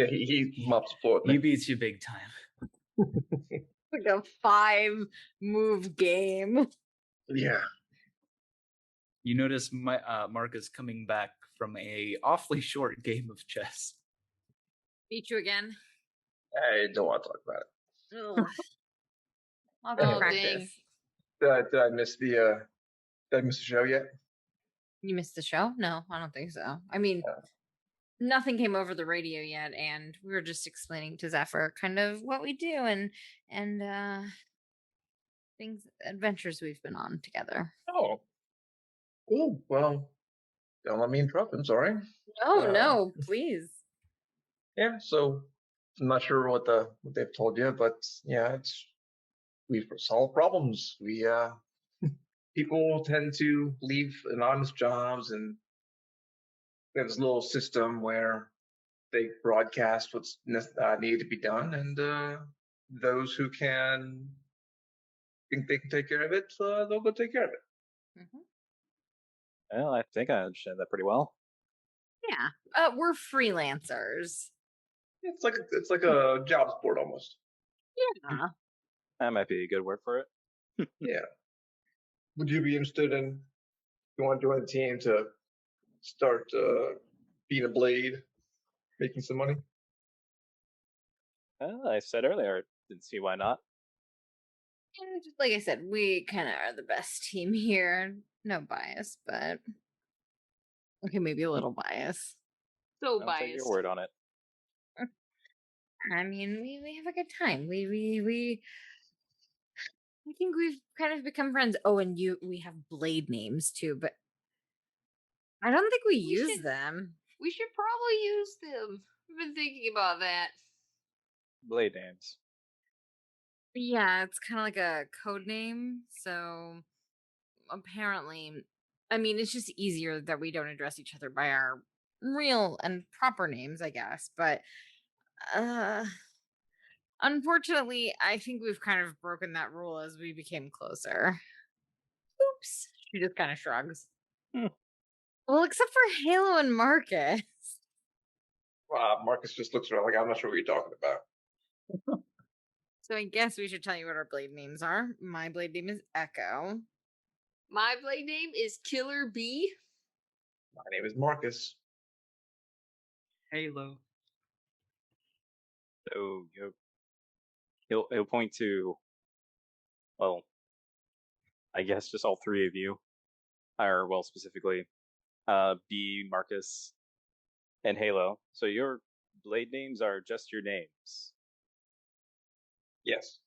he mops the floor. He beats you big time. Like a 5-move game. Yeah. You notice Marcus coming back from a awfully short game of chess. Beat you again. I don't want to talk about it. Ugh. I'll have Oh, to practice. dang. Did I miss the show yet? You missed the show? No, I don't think so. I mean, nothing came over the radio yet, and we were just explaining to Zephyr kind of what we do and things, adventures we've been on together. Oh, cool. Well, don't let me interrupt. I'm sorry. Oh no, please. Yeah. So I'm not sure what they've told you, but yeah, we've solved problems. We people tend to leave anonymous jobs, and there's this little system where they broadcast what's needed to be done, and those who think they can take care of it, they'll go take care of it. Mm-hmm. Well, I think I understand that pretty well. Yeah, we're freelancers. It's like a jobs board almost. Yeah. That might be a good word for it. Yeah. Would you be interested in? You want to join the team to start being a blade, making some money? Well, I said earlier, I didn't see why not. And just like I said, we kind of are the best team here. No bias, but okay, maybe a little bias. So I'll take your biased. word on it. I mean, we have a good time. I think we've kind of become friends. Oh, and we have blade names too, but I don't think we use them. We should probably use them. I've been thinking about that. Blade names. Yeah, it's kind of like a code name. So apparently, I mean, it's just easier that we don't address each other by our real and proper names, I guess. But unfortunately, I think we've kind of broken that rule as we became closer. Oops. She just kind of shrugs. Hmm. Well, except for Halo and Marcus. Marcus just looks around like, I'm not sure what you're talking about. So I guess we should tell you what our blade names are. My blade name is Echo. My blade name is Killer Bee. My name is Marcus. Halo. So he'll point to, well, I guess just all three of you, or well, specifically, B, Marcus, and Halo. So your blade names are just your names. Yes.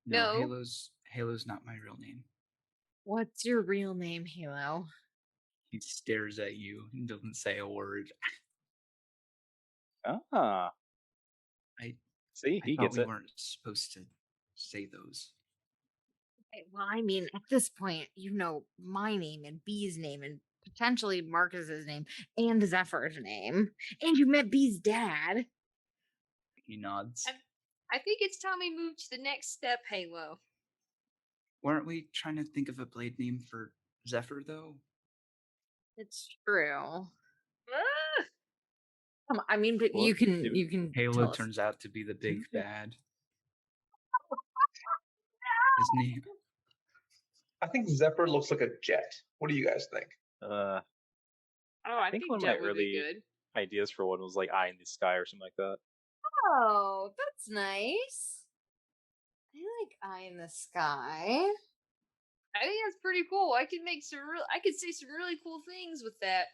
No. Halo's not my real name. What's your real name, Halo? He stares at you and doesn't say a word. Ah. I See, he thought gets we it. weren't supposed to say those. Okay, well, I mean, at this point, you know my name and B's name and potentially Marcus's name and Zephyr's name. And you met B's dad. He nods. I think it's time we move to the next step, Halo. Weren't we trying to think of a blade name for Zephyr, though? It's true. Ah! Come on, I mean, but What? you can Halo tell us. turns out to be the big bad. His name. I think Zephyr looks like a jet. What do you guys think? Oh, I think one of Jet my would be early good. ideas for one was like Eye in the Sky or something like that. Oh, that's nice. I like Eye in the Sky. I think that's pretty cool. I could say some really cool things with that.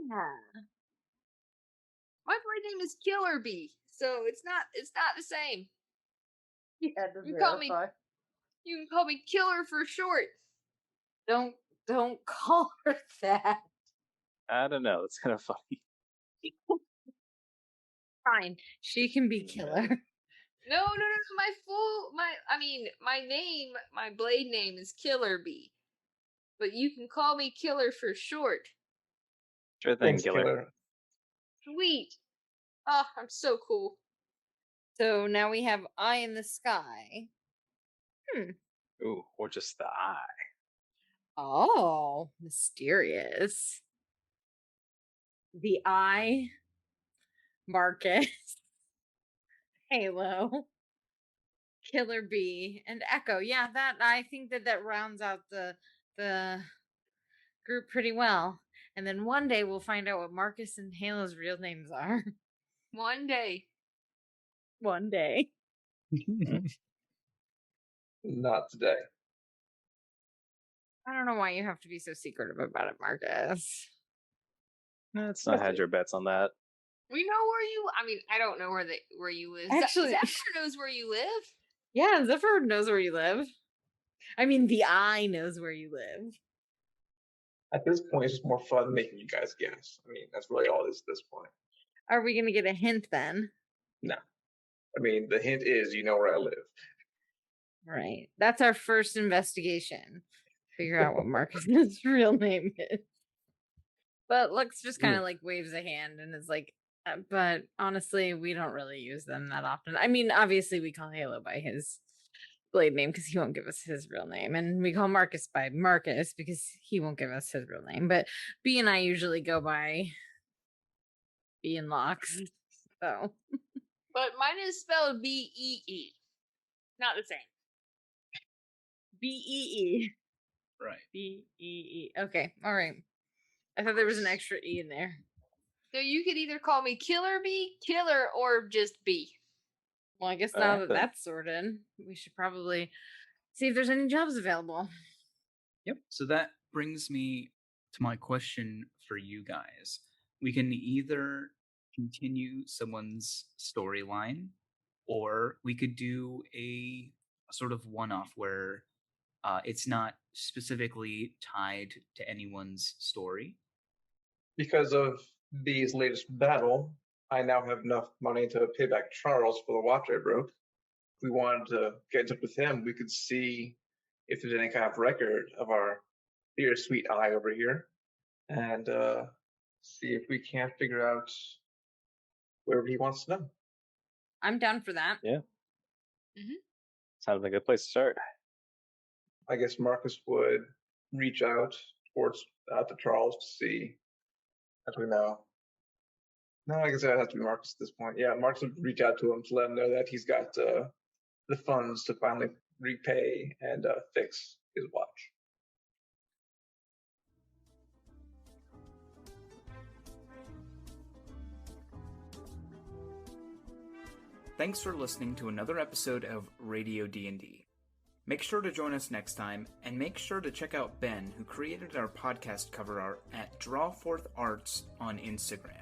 Yeah. My blade name is Killer Bee, so it's not the same. Yeah, You can call me Killer for short. Don't call her that. I don't know. It's kind of funny. Fine, she can be Killer. No. My blade name is Killer Bee. But you can call me Killer for short. Sure thing, Thanks, Killer. Sweet. Oh, I'm so cool. So now we have Eye in the Sky. Ooh, or just the eye. Oh, mysterious. The Eye, Marcus, Halo, Killer Bee, and Echo. Yeah, that I think that rounds out the group pretty well. And then one day we'll find out what Marcus and Halo's real names are. One day. One day. Not today. I don't know why you have to be so secretive about it, Marcus. Let's not hedge your bets on that. We know where you. I mean, I don't know where you live. Actually- Zephyr knows where you live. Yeah, Zephyr knows where you live. I mean, the eye knows where you live. At this point, it's just more fun making you guys guess. I mean, that's really all it is at this point. Are we going to get a hint then? No. I mean, the hint is you know where I live. Right. That's our first investigation. Figure out what Marcus's real name is. But Lux just kind of like waves a hand and is like, but honestly, we don't really use them that often. I mean, obviously, we call Halo by his blade name because he won't give us his real name. And we call Marcus by Marcus because he won't give us his real name. But B and I usually go by B and Lux. So. But mine is spelled B-E-E. Not the same. B-E-E. Right. B-E-E. Okay. All right. I thought there was an extra E in there. So you could either call me Killer B, Killer, or just B. Well, I guess All now right, that then. that's sorted, we should probably see if there's any jobs available. Yep. So that brings me to my question for you guys. We can either continue someone's storyline, or we could do a sort of one-off where it's not specifically tied to anyone's story. Because of B's latest battle, I now have enough money to pay back Charles for the watch I broke. If we wanted to get in touch with him, we could see if there's any kind of record of our dear sweet eye over here, and see if we can't figure out wherever he wants to know. I'm down for that. Yeah. Mhm. Sounds like a good place to start. I guess Marcus would reach out towards to Charles to see. As we know. No, I guess that has to be Marcus at this point. Yeah, Marcus would reach out to him to let him know that he's got the funds to finally repay and fix his watch. Thanks for listening to another episode of Radio D&D. Make sure to join us next time, and make sure to check out Ben, who created our podcast cover art at Drawforth Arts on Instagram.